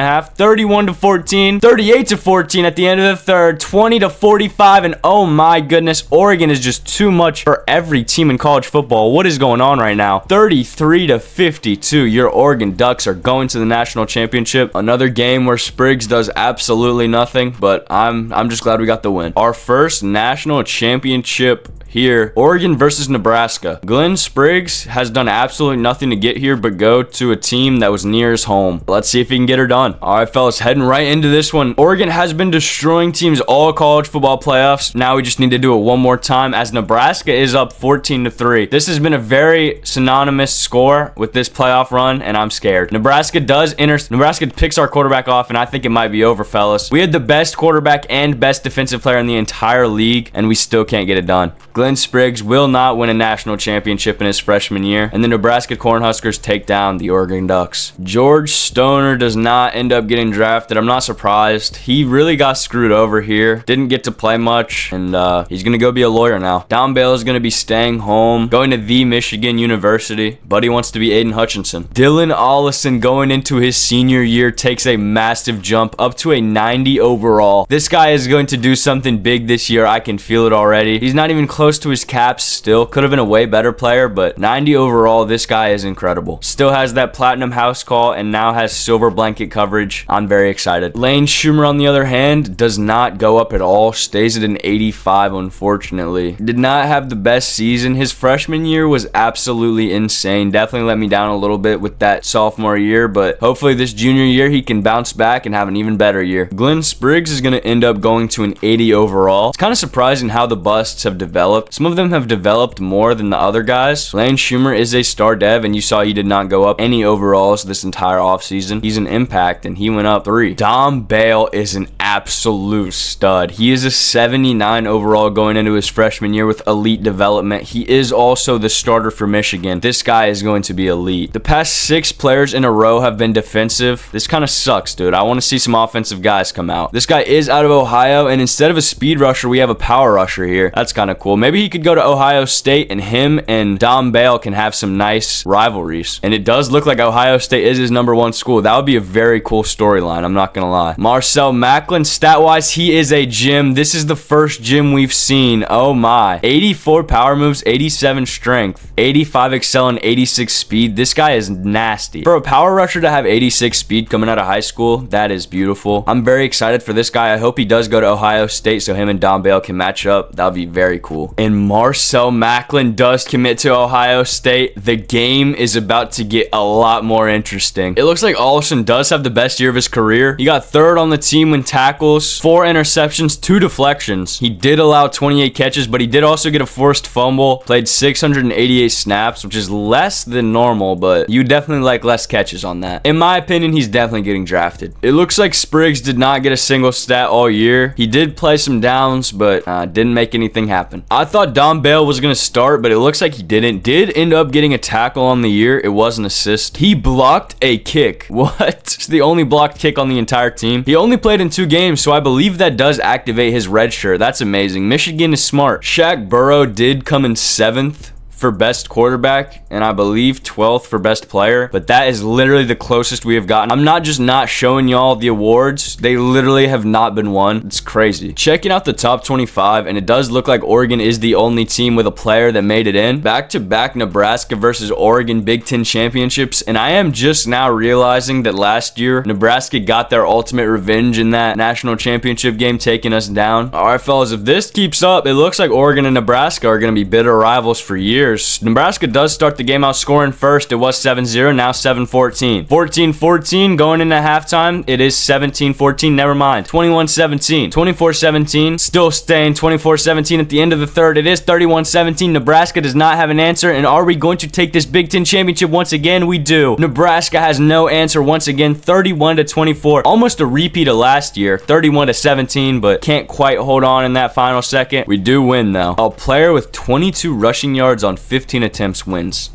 half. 31-14, 38-14 at the end of the third. 20-45, and oh my goodness, Oregon is just too much for every team in college football. What is going on right now? 33-52. Your Oregon Ducks are going to the national championship. Another game where Spriggs does absolutely nothing, but I'm just glad we got the win. Our first national championship here. Oregon versus Nebraska. Glenn Spriggs has done absolutely nothing to get here but go to a team that was near his home. Let's see if he can get her done. All right, fellas, heading right into this one. Oregon has been destroying teams all college football playoffs. Now we just need to do it one more time as Nebraska is up 14-3. This has been a very synonymous score with this playoff run, and I'm scared. Nebraska picks our quarterback off, and I think it might be over, fellas. We had the best quarterback and best defensive player in the entire league, and we still can't get it done. Glenn Spriggs will not win a national championship in his freshman year, and the Nebraska Cornhuskers take down the Oregon Ducks. George Stoner does not end up getting drafted. I'm not surprised. He really got screwed over here. Didn't get to play much, and he's going to go be a lawyer now. Don Bale is going to be staying home, going to the Michigan University. Buddy wants to be Aiden Hutchinson. Dylan Ollison going into his senior year takes a massive jump up to a 90 overall. This guy is going to do something big this year. I can feel it already. He's not even close to his caps still. Could have been a way better player, but 90 overall, this guy is incredible. Still has that platinum house call and now has silver blanket coverage. I'm very excited. Lane Schumer, on the other hand, does not go up at all. Stays at an 85, unfortunately. Did not have the best season. His freshman year was absolutely insane. Definitely let me down a little bit with that sophomore year, but hopefully this junior year he can bounce back and have an even better year. Glenn Spriggs is going to end up going to an 80 overall. It's kind of surprising how the busts have developed. Some of them have developed more than the other guys. Lane Schumer is a star dev, and you saw he did not go up any overalls this entire offseason. He's an impact, and he went up 3. Dom Bale is an absolute stud. He is a 79 overall going into his freshman year with elite development. He is also the starter for Michigan. This guy is going to be elite. The past 6 players in a row have been defensive. This kind of sucks, dude. I want to see some offensive guys come out. This guy is out of Ohio, and instead of a speed rusher, we have a power rusher here. That's kind of cool. Maybe he could go to Ohio State, and him and Dom Bale can have some nice rivalries. And it does look like Ohio State is his #1 school. That would be a very cool storyline. I'm not going to lie. Marcel Macklin, stat-wise, he is a gym. This is the first gym we've seen. Oh my. 84 power moves, 87 strength, 85 excel, and 86 speed. This guy is nasty. For a power rusher to have 86 speed coming out of high school, that is beautiful. I'm very excited for this guy. I hope he does go to Ohio State so him and Dom Bale can match up. That would be very cool. And Marcel Macklin does commit to Ohio State. The game is about to get a lot more interesting. It looks like Olsen does have the best year of his career. He got 3rd on the team in tackles, 4 interceptions, 2 deflections. He did allow 28 catches, but he did also get a forced fumble. Played 688 snaps, which is less than normal, but you definitely like less catches on that. In my opinion, he's definitely getting drafted. It looks like Spriggs did not get a single stat all year. He did play some downs, but didn't make anything happen. I thought Dom Bale was going to start, but it looks like he didn't. Did end up getting a tackle on the year. It was an assist. He blocked a kick. What? It's the only blocked kick on the entire team. He only played in 2 games, so I believe that does activate his red shirt. That's amazing. Michigan is smart. Shaq Burrow did come in 7th for best quarterback, and I believe 12th for best player, but that is literally the closest we have gotten. I'm not just not showing y'all the awards. They literally have not been won. It's crazy. Checking out the top 25, and it does look like Oregon is the only team with a player that made it in. Back-to-back Nebraska versus Oregon Big Ten championships, and I am just now realizing that last year, Nebraska got their ultimate revenge in that national championship game, taking us down. All right, fellas, if this keeps up, it looks like Oregon and Nebraska are going to be bitter rivals for years. Nebraska does start the game out scoring first. It was 7-0, now 7-14. 14-14 going into halftime. It is 17-14, never mind. 21-17. 24-17, still staying 24-17 at the end of the third. It is 31-17. Nebraska does not have an answer, and are we going to take this Big Ten championship once again? We do. Nebraska has no answer once again, 31-24. Almost a repeat of last year, 31-17, but can't quite hold on in that final second. We do win, though. A player with 22 rushing yards on 15 attempts wins.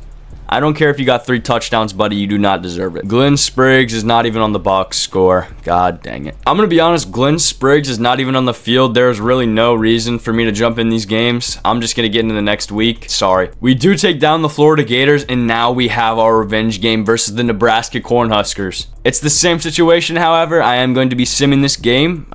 I don't care if you got 3 touchdowns, buddy. You do not deserve it. Glenn Spriggs is not even on the box score. God dang it. I'm going to be honest. Glenn Spriggs is not even on the field. There's really no reason for me to jump in these games. I'm just going to get into the next week. Sorry. We do take down the Florida Gators, and now we have our revenge game versus the Nebraska Cornhuskers. It's the same situation, however. I am going to be simming this game.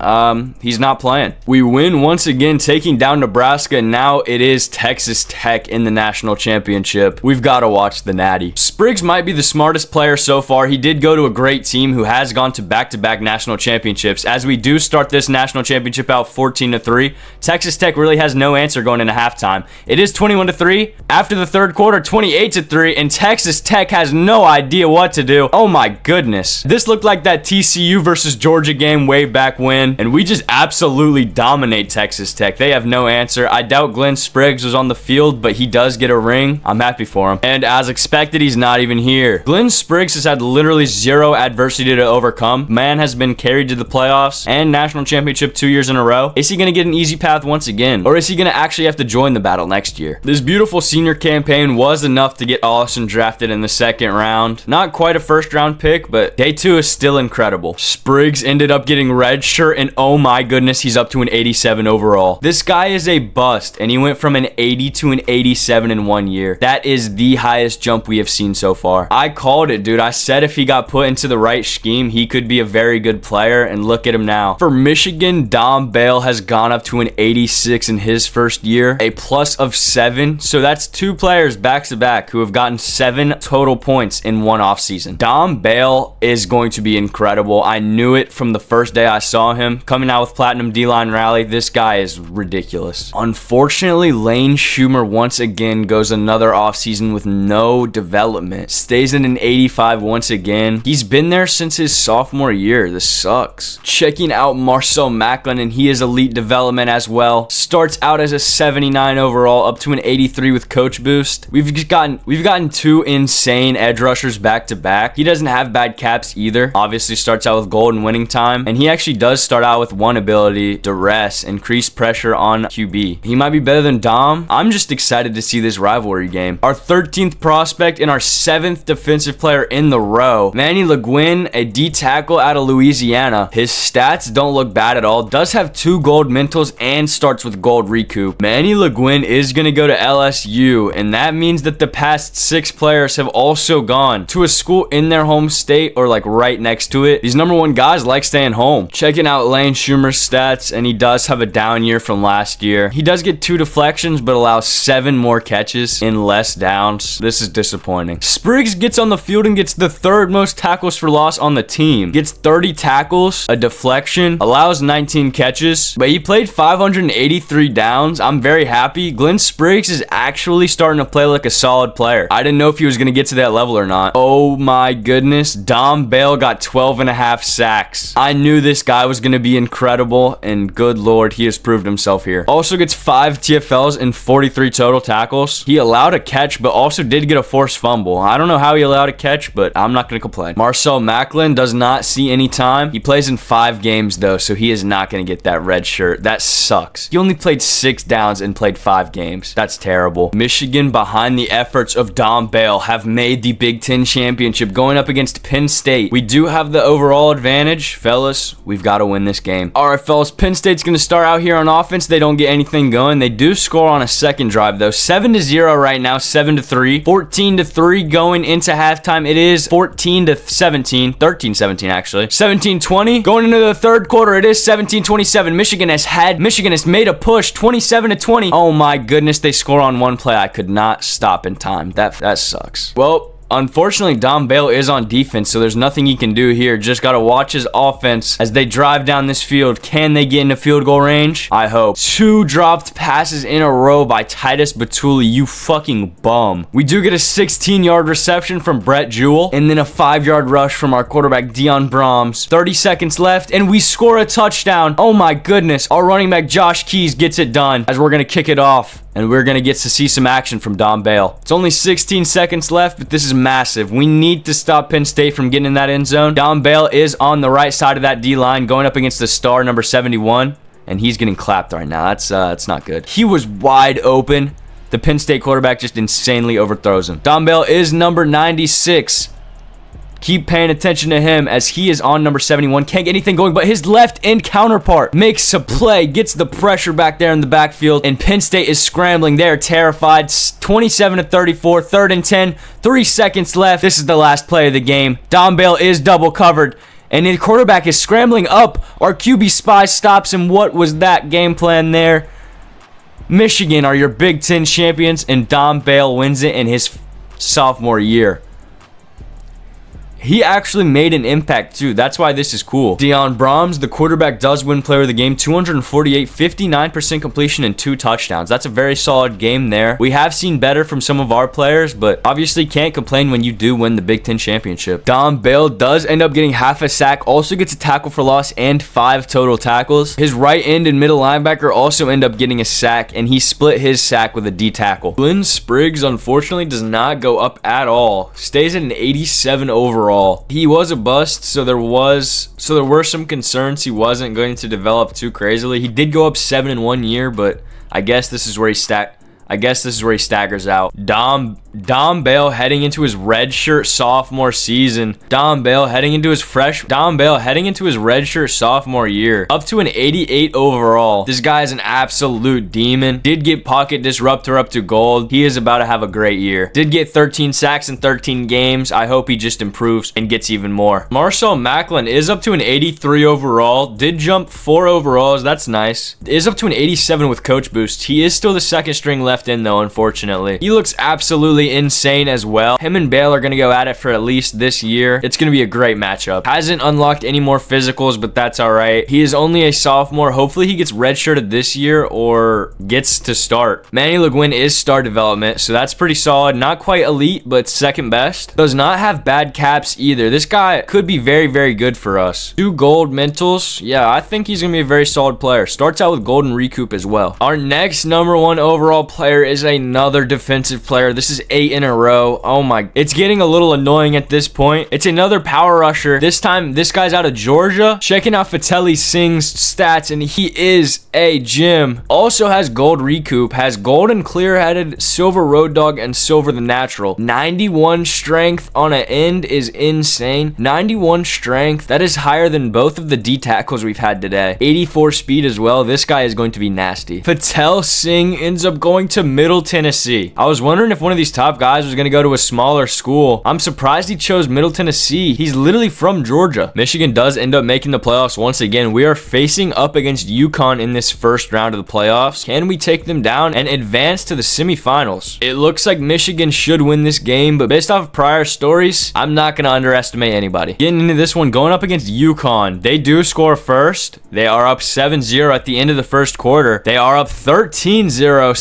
He's not playing. We win once again, taking down Nebraska, and now it is Texas Tech in the national championship. We've got to watch the Natty. Spriggs might be the smartest player so far. He did go to a great team who has gone to back-to-back national championships. As we do start this national championship out 14-3, Texas Tech really has no answer going into halftime. It is 21-3. After the third quarter, 28-3, and Texas Tech has no idea what to do. Oh my goodness. This looked like that TCU versus Georgia game way back when, and we just absolutely dominate Texas Tech. They have no answer. I doubt Glenn Spriggs was on the field, but he does get a ring. I'm happy for him. And as expected, he's not even here. Glenn Spriggs has had literally zero adversity to overcome. Man has been carried to the playoffs and national championship 2 years in a row. Is he going to get an easy path once again? Or is he going to actually have to join the battle next year? This beautiful senior campaign was enough to get Olsen drafted in the second round. Not quite a first round pick, but day 2 is still incredible. Spriggs ended up getting red shirt, and oh my goodness, he's up to an 87 overall. This guy is a bust, and he went from an 80 to an 87 in 1 year. That is the highest jump we have seen so far. I called it, dude. I said if he got put into the right scheme, he could be a very good player, and look at him now. For Michigan, Dom Bale has gone up to an 86 in his first year, a plus of 7. So that's 2 players back to back who have gotten 7 total points in one offseason. Dom Bale is going to be incredible. I knew it from the first day I saw him. Coming out with Platinum D-Line Rally, this guy is ridiculous. Unfortunately, Lane Schumer once again goes another offseason with no no development. Stays in an 85 once again. He's been there since his sophomore year. This sucks. Checking out Marcel Macklin, and he is elite development as well. Starts out as a 79 overall, up to an 83 with coach boost. We've gotten two insane edge rushers back to back. He doesn't have bad caps either. Obviously starts out with gold and winning time, and he actually does start out with one ability, duress, increase pressure on QB. He might be better than Dom. I'm just excited to see this rivalry game. Our 13th prospect and our 7th defensive player in the row, Manny LeGuin, a D tackle out of Louisiana. His stats don't look bad at all. Does have 2 gold mentals and starts with gold recoup. Manny LeGuin is going to go to LSU, and that means that the past 6 players have also gone to a school in their home state or like right next to it. These number 1 guys like staying home. Checking out Lane Schumer's stats, and he does have a down year from last year. He does get 2 deflections, but allows 7 more catches in less downs. This is disappointing. Spriggs gets on the field and gets the 3rd most tackles for loss on the team. Gets 30 tackles, a deflection, allows 19 catches, but he played 583 downs. I'm very happy. Glenn Spriggs is actually starting to play like a solid player. I didn't know if he was going to get to that level or not. Oh my goodness. Dom Bale got 12.5 sacks. I knew this guy was going to be incredible, and good lord, he has proved himself here. Also gets 5 TFLs and 43 total tackles. He allowed a catch, but also did get a forced fumble. I don't know how he allowed a catch, but I'm not going to complain. Marcel Macklin does not see any time. He plays in 5 games though, so he is not going to get that red shirt. That sucks. He only played 6 downs and played 5 games. That's terrible. Michigan, behind the efforts of Dom Bale, have made the Big Ten championship, going up against Penn State. We do have the overall advantage. Fellas, we've got to win this game. All right, fellas, Penn State's going to start out here on offense. They don't get anything going. They do score on a second drive though. 7-0 right now, 7-3. 14-3 going into halftime. It is 14-17. 13-17 actually. 17-20 going into the 3rd quarter. It is 17-27. Michigan has made a push. 27-20. Oh my goodness, they score on 1 play. I could not stop in time. That sucks. Well, unfortunately, Dom Bale is on defense, so there's nothing he can do here. Just got to watch his offense as they drive down this field. Can they get into field goal range? I hope. 2 dropped passes in a row by Titus Batuli, you fucking bum. We do get a 16-yard reception from Brett Jewell, and then a 5-yard rush from our quarterback, Dion Brahms. 30 seconds left, and we score a touchdown. Oh my goodness. Our running back, Josh Keys, gets it done as we're going to kick it off, and we're going to get to see some action from Dom Bale. It's only 16 seconds left, but this is massive. We need to stop Penn State from getting in that end zone. Dom Bale is on the right side of that D-line, going up against the star, number 71, and he's getting clapped right now. That's not good. He was wide open. The Penn State quarterback just insanely overthrows him. Dom Bale is number 96. Keep paying attention to him as he is on number 71. Can't get anything going, but his left end counterpart makes a play, gets the pressure back there in the backfield, and Penn State is scrambling. They're terrified. 27-34, 3rd and 10, 3 seconds left. This is the last play of the game. Dom Bale is double covered, and the quarterback is scrambling up. Our QB spy stops him. What was that game plan there? Michigan are your Big Ten champions, and Dom Bale wins it in his sophomore year. He actually made an impact too. That's why this is cool. Dion Brahms, the quarterback, does win player of the game. 248, 59% completion, and 2 touchdowns. That's a very solid game there. We have seen better from some of our players, but obviously can't complain when you do win the Big Ten championship. Dom Bale does end up getting half a sack, also gets a tackle for loss and 5 total tackles. His right end and middle linebacker also end up getting a sack, and he split his sack with a D tackle. Glenn Spriggs, unfortunately, does not go up at all. Stays at an 87 overall. He was a bust, so there were some concerns he wasn't going to develop too crazily. He did go up 7 in 1 year, but I guess this is where he staggers out. Dom Bale heading into his redshirt sophomore season. Dom Bale heading into his redshirt sophomore year. Up to an 88 overall. This guy is an absolute demon. Did get pocket disruptor up to gold. He is about to have a great year. Did get 13 sacks in 13 games. I hope he just improves and gets even more. Marcel Macklin is up to an 83 overall. Did jump 4 overalls. That's nice. Is up to an 87 with coach boost. He is still the 2nd string left in though, unfortunately. He looks absolutely absolutely insane as well. Him and Bale are going to go at it for at least this year. It's going to be a great matchup. Hasn't unlocked any more physicals, but that's all right. He is only a sophomore. Hopefully he gets redshirted this year or gets to start. Manny Le Guin is star development, so that's pretty solid. Not quite elite, but second best. Does not have bad caps either. This guy could be very, very good for us. 2 gold mentals. Yeah, I think he's going to be a very solid player. Starts out with golden recoup as well. Our next number 1 overall player is another defensive player. This is 8 in a row. Oh my, it's getting a little annoying at this point. It's another power rusher. This time, this guy's out of Georgia. Checking out Fateli Singh's stats, and he is a gem. Also has gold recoup, has golden clear-headed, silver road dog, and silver the natural. 91 strength on an end is insane. 91 strength, that is higher than both of the D tackles we've had today. 84 speed as well. This guy is going to be nasty. Fateli Singh ends up going to Middle Tennessee. I was wondering if one of these top guys was going to go to a smaller school. I'm surprised he chose Middle Tennessee. He's literally from Georgia. Michigan does end up making the playoffs once again. We are facing up against UConn in this first round of the playoffs. Can we take them down and advance to the semifinals? It looks like Michigan should win this game, but based off of prior stories, I'm not going to underestimate anybody. Getting into this one, going up against UConn. They do score first. They are up 7-0 at the end of the first quarter. They are up 13-0,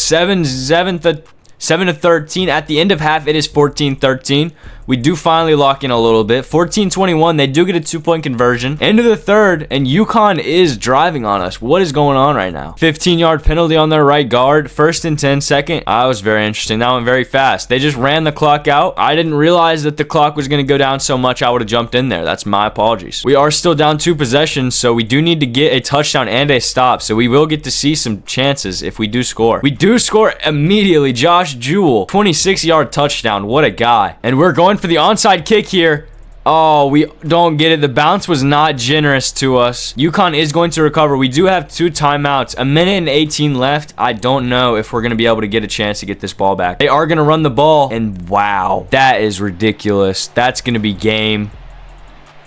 7-13. At the end of half, it is 14-13. We do finally lock in a little bit. 14-21. They do get a 2-point conversion. End of the third, and UConn is driving on us. What is going on right now? 15-yard penalty on their right guard. 1st and 10, second. That was very interesting. That went very fast. They just ran the clock out. I didn't realize that the clock was going to go down so much. I would have jumped in there. That's my apologies. We are still down 2 possessions, so we do need to get a touchdown and a stop. So we will get to see some chances if we do score. We do score immediately. Josh Jewell, 26-yard touchdown. What a guy. And we're going for the onside kick here. Oh, we don't get it. The bounce was not generous to us. UConn is going to recover. We do have 2 timeouts. 1:18 left. I don't know if we're going to be able to get a chance to get this ball back. They are going to run the ball, and wow, that is ridiculous. That's going to be game.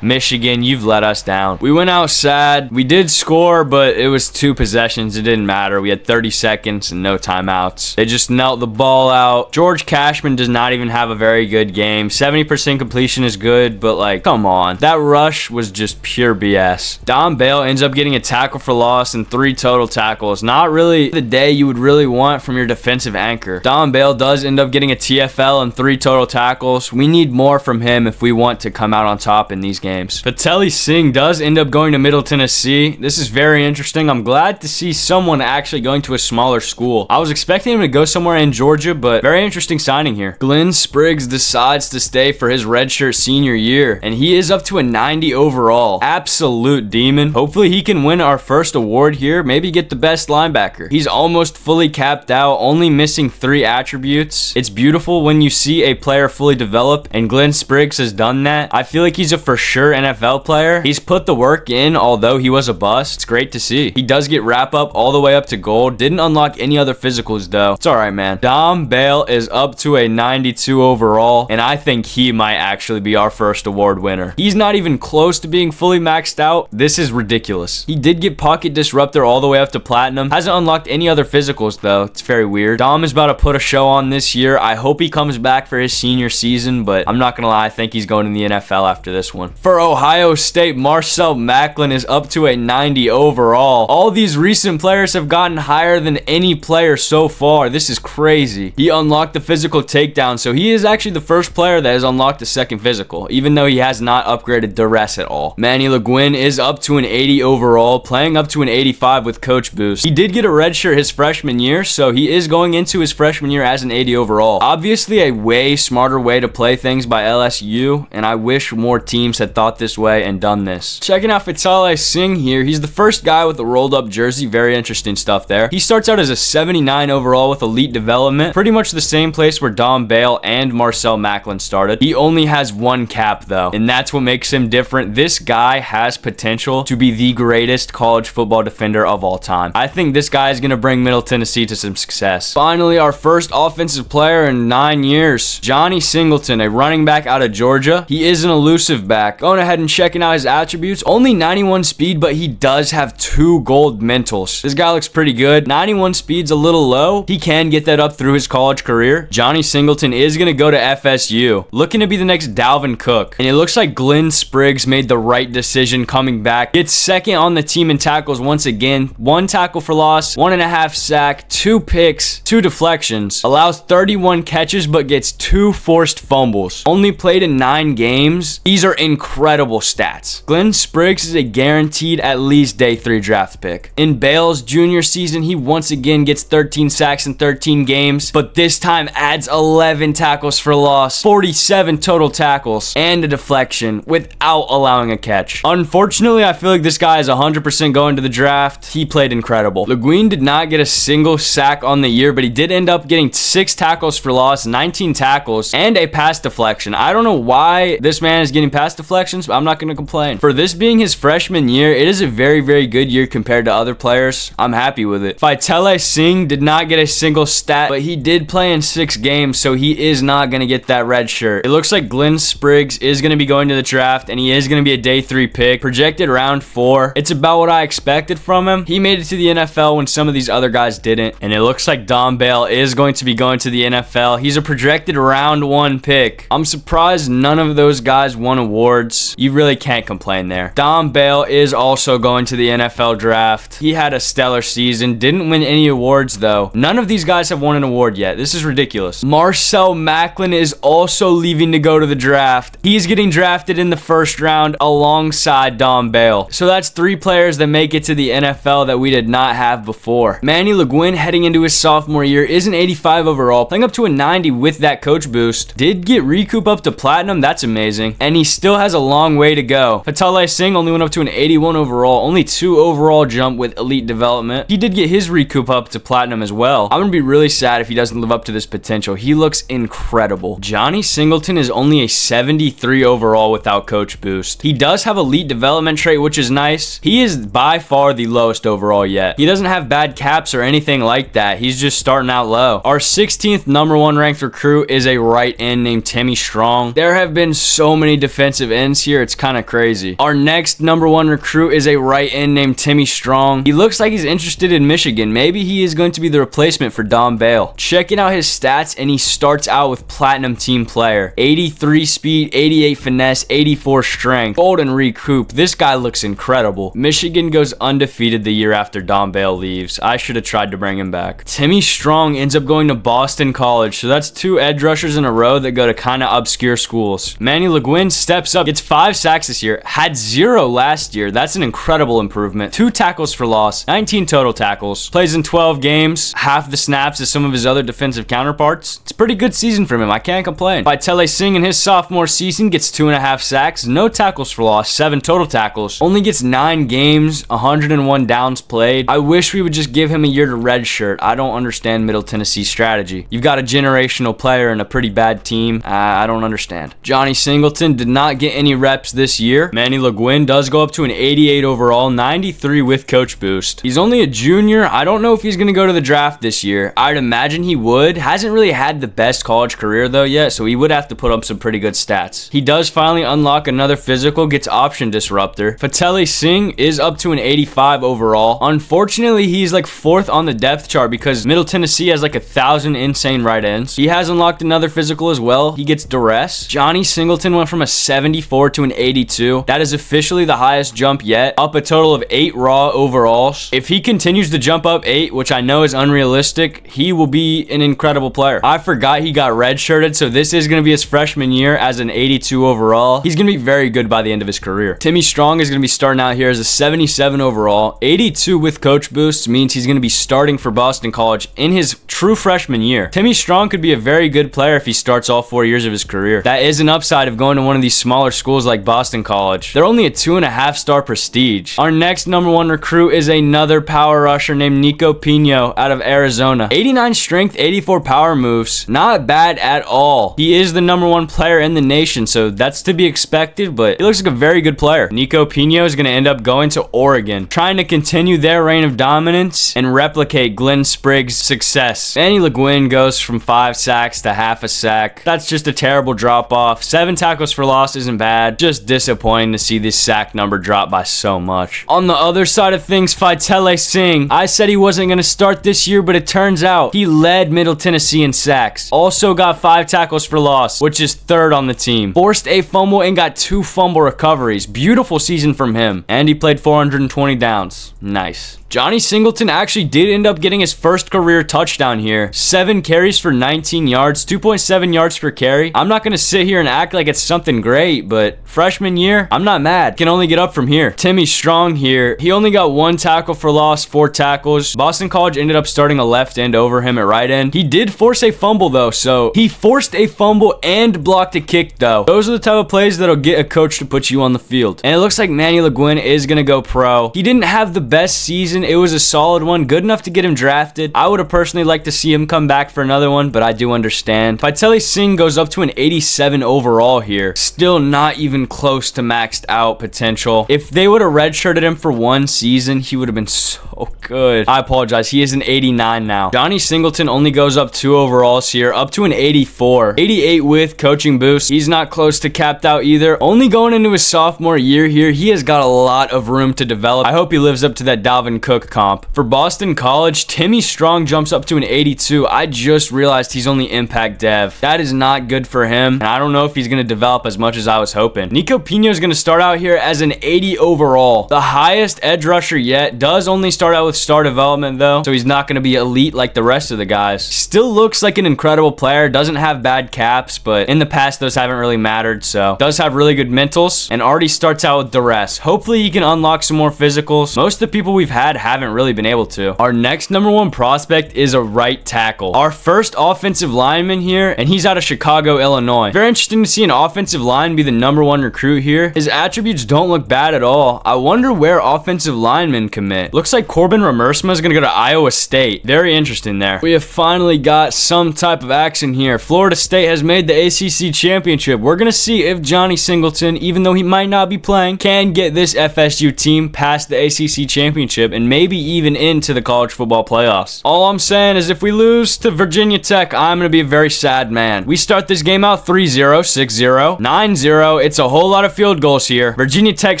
Michigan, you've let us down. We went out sad. We did score, but it was 2 possessions. It didn't matter. We had 30 seconds and no timeouts. They just knelt the ball out. George Cashman does not even have a very good game. 70% completion is good, but like, come on. That rush was just pure BS. Dom Bale ends up getting a tackle for loss and 3 total tackles. Not really the day you would really want from your defensive anchor. Dom Bale does end up getting a TFL and 3 total tackles. We need more from him if we want to come out on top in these games. Fateli Singh does end up going to Middle Tennessee. This is very interesting. I'm glad to see someone actually going to a smaller school. I was expecting him to go somewhere in Georgia, but very interesting signing here. Glenn Spriggs decides to stay for his redshirt senior year, and he is up to a 90 overall. Absolute demon. Hopefully he can win our first award here. Maybe get the best linebacker. He's almost fully capped out, only missing 3 attributes. It's beautiful when you see a player fully develop, and Glenn Spriggs has done that. I feel like he's a for sure NFL player. He's put the work in, although he was a bust. It's great to see. He does get wrap up all the way up to gold. Didn't unlock any other physicals though. It's all right, man. Dom Bale is up to a 92 overall, and I think he might actually be our first award winner. He's not even close to being fully maxed out. This is ridiculous. He did get pocket disruptor all the way up to platinum. Hasn't unlocked any other physicals though. It's very weird. Dom is about to put a show on this year. I hope he comes back for his senior season, but I'm not gonna lie, I think he's going in the NFL after this one. For Ohio State, Marcel Macklin is up to a 90 overall. All these recent players have gotten higher than any player so far. This is crazy. He unlocked the physical takedown, so he is actually the first player that has unlocked the second physical, even though he has not upgraded duress at all. Manny Le Guin is up to an 80 overall, playing up to an 85 with coach boost. He did get a red shirt his freshman year, so he is going into his freshman year as an 80 overall. Obviously a way smarter way to play things by LSU, and I wish more teams had thought this way and done this. Checking out Fateli Singh here. He's the first guy with a rolled up jersey. Very interesting stuff there. He starts out as a 79 overall with elite development. Pretty much the same place where Dom Bale and Marcel Macklin started. He only has 1 cap though, and that's what makes him different. This guy has potential to be the greatest college football defender of all time. I think this guy is going to bring Middle Tennessee to some success. Finally, our first offensive player in 9 years, Johnny Singleton, a running back out of Georgia. He is an elusive back. Going ahead and checking out his attributes. Only 91 speed, but he does have 2 gold mentals. This guy looks pretty good. 91 speed's a little low. He can get that up through his college career. Johnny Singleton is going to go to FSU. Looking to be the next Dalvin Cook. And it looks like Glenn Spriggs made the right decision coming back. Gets second on the team in tackles once again. 1 tackle for loss, 1.5 sack, 2 picks, 2 deflections. Allows 31 catches, but gets 2 forced fumbles. Only played in 9 games. These are incredible stats. Glenn Spriggs is a guaranteed at least day 3 draft pick. In Bale's junior season, he once again gets 13 sacks in 13 games, but this time adds 11 tackles for loss, 47 total tackles, and a deflection without allowing a catch. Unfortunately, I feel like this guy is 100% going to the draft. He played incredible. Le Guin did not get a single sack on the year, but he did end up getting 6 tackles for loss, 19 tackles, and a pass deflection. I don't know why this man is getting pass deflections, but I'm not going to complain. For this being his freshman year, it is a very, very good year compared to other players. I'm happy with it. Vitele Singh did not get a single stat, but he did play in 6 games, so he is not going to get that red shirt. It looks like Glenn Spriggs is going to be going to the draft, and he is going to be a day 3 pick, projected round 4. It's about what I expected from him. He made it to the NFL when some of these other guys didn't, and it looks like Dom Bale is going to be going to the NFL. He's a projected round 1 pick. I'm surprised none of those guys won awards. You really can't complain there. Dom Bale is also going to the NFL draft. He had a stellar season, didn't win any awards though. None of these guys have won an award yet. This is ridiculous. Marcel Macklin is also leaving to go to the draft. He's getting drafted in the 1st round alongside Dom Bale. So that's 3 players that make it to the NFL that we did not have before. Manny Le Guin heading into his sophomore year is an 85 overall, playing up to a 90 with that coach boost. Did get recoup up to platinum. That's amazing. And he still has a long way to go. Vitele Singh only went up to an 81 overall, only 2 overall jump with elite development. He did get his recoup up to platinum as well. I'm going to be really sad if he doesn't live up to this potential. He looks incredible. Johnny Singleton is only a 73 overall without coach boost. He does have elite development trait, which is nice. He is by far the lowest overall yet. He doesn't have bad caps or anything like that. He's just starting out low. Our 16th number 1 ranked recruit is a right end named Timmy Strong. There have been so many defensive ends here. It's kind of crazy. Our next number 1 recruit is a right end named Timmy Strong. He looks like he's interested in Michigan. Maybe he is going to be the replacement for Dom Bale. Checking out his stats, and he starts out with platinum team player. 83 speed, 88 finesse, 84 strength, golden recoup. This guy looks incredible. Michigan goes undefeated the year after Dom Bale leaves. I should have tried to bring him back. Timmy Strong ends up going to Boston College, so that's 2 edge rushers in a row that go to kind of obscure schools. Manny Le Guin steps up, gets 5 sacks this year, had 0 last year. That's an incredible improvement. 2 tackles for loss, 19 total tackles, plays in 12 games, half the snaps as some of his other defensive counterparts. It's a pretty good season from him. I can't complain. Vitele Singh in his sophomore season gets 2.5 sacks, no tackles for loss, 7 total tackles, only gets 9 games, 101 downs played. I wish we would just give him a year to redshirt. I don't understand Middle Tennessee's strategy. You've got a generational player and a pretty bad team. I don't understand. Johnny Singleton did not get any reps this year. Manny Le Guin does go up to an 88 overall, 93 with coach boost. He's only a junior. I don't know if he's going to go to the draft this year. I'd imagine he would. Hasn't really had the best college career though yet, so he would have to put up some pretty good stats. He does finally unlock another physical, gets option disruptor. Vitele Singh is up to an 85 overall. Unfortunately, he's like 4th on the depth chart because Middle Tennessee has like 1,000 insane right ends. He has unlocked another physical as well. He gets duress. Johnny Singleton went from a 74 to an 82. That is officially the highest jump yet, up a total of 8 raw overalls. If he continues to jump up 8, which I know is unrealistic, he will be an incredible player. I forgot he got redshirted, so this is going to be his freshman year as an 82 overall. He's going to be very good by the end of his career. Timmy Strong is going to be starting out here as a 77 overall. 82 with coach boosts means he's going to be starting for Boston College in his true freshman year. Timmy Strong could be a very good player if he starts all 4 years of his career. That is an upside of going to one of these smaller schools like Boston College. They're only a 2.5-star prestige. Our next number 1 recruit is another power rusher named Nico Pino out of Arizona. 89 strength, 84 power moves. Not bad at all. He is the number 1 player in the nation, so that's to be expected, but he looks like a very good player. Nico Pino is going to end up going to Oregon, trying to continue their reign of dominance and replicate Glenn Spriggs' success. Manny Le Guin goes from 5 sacks to half a sack. That's just a terrible drop off. 7 tackles for loss isn't bad. sad. Just disappointing to see this sack number drop by so much. On the other side of things, Faitele Singh. I said he wasn't going to start this year, but it turns out he led Middle Tennessee in sacks. Also got 5 tackles for loss, which is 3rd on the team. Forced a fumble and got 2 fumble recoveries. Beautiful season from him. And he played 420 downs. Nice. Johnny Singleton actually did end up getting his first career touchdown here. 7 carries for 19 yards, 2.7 yards per carry. I'm not going to sit here and act like it's something great, but freshman year, I'm not mad. Can only get up from here. Timmy Strong here. He only got 1 tackle for loss, 4 tackles. Boston College ended up starting a left end over him at right end. He did force a fumble though, so he forced a fumble and blocked a kick though. Those are the type of plays that'll get a coach to put you on the field. And it looks like Manny Le Guin is going to go pro. He didn't have the best season. It was a solid one, good enough to get him drafted. I would have personally liked to see him come back for another one, but I do understand. Faitele Singh goes up to an 87 overall here. Still not even close to maxed out potential. If they would have redshirted him for 1 season, he would have been so good. I apologize. He is an 89 now. Johnny Singleton only goes up 2 overalls here, up to an 84. 88 with coaching boost. He's not close to capped out either. Only going into his sophomore year here. He has got a lot of room to develop. I hope he lives up to that Dalvin Cook comp. For Boston College, Timmy Strong jumps up to an 82. I just realized he's only impact dev. That is not good for him, and I don't know if he's going to develop as much as I was hoping. Nico Pino is going to start out here as an 80 overall. The highest edge rusher yet. Does only start out with star development though, so he's not going to be elite like the rest of the guys. Still looks like an incredible player. Doesn't have bad caps, but in the past those haven't really mattered, so does have really good mentals and already starts out with duress. Hopefully he can unlock some more physicals. Most of the people we've had haven't really been able to. Our next number 1 prospect is a right tackle. Our first offensive lineman here, and he's out of Chicago, Illinois. Very interesting to see an offensive line be the number 1 recruit here. His attributes don't look bad at all. I wonder where offensive linemen commit. Looks like Corbin Remersma is going to go to Iowa State. Very interesting there. We have finally got some type of action here. Florida State has made the ACC championship. We're going to see if Johnny Singleton, even though he might not be playing, can get this FSU team past the ACC championship and maybe even into the college football playoffs. All I'm saying is if we lose to Virginia Tech, I'm going to be a very sad man. We start this game out 3-0, 6-0, 9-0. It's a whole lot of field goals here. Virginia Tech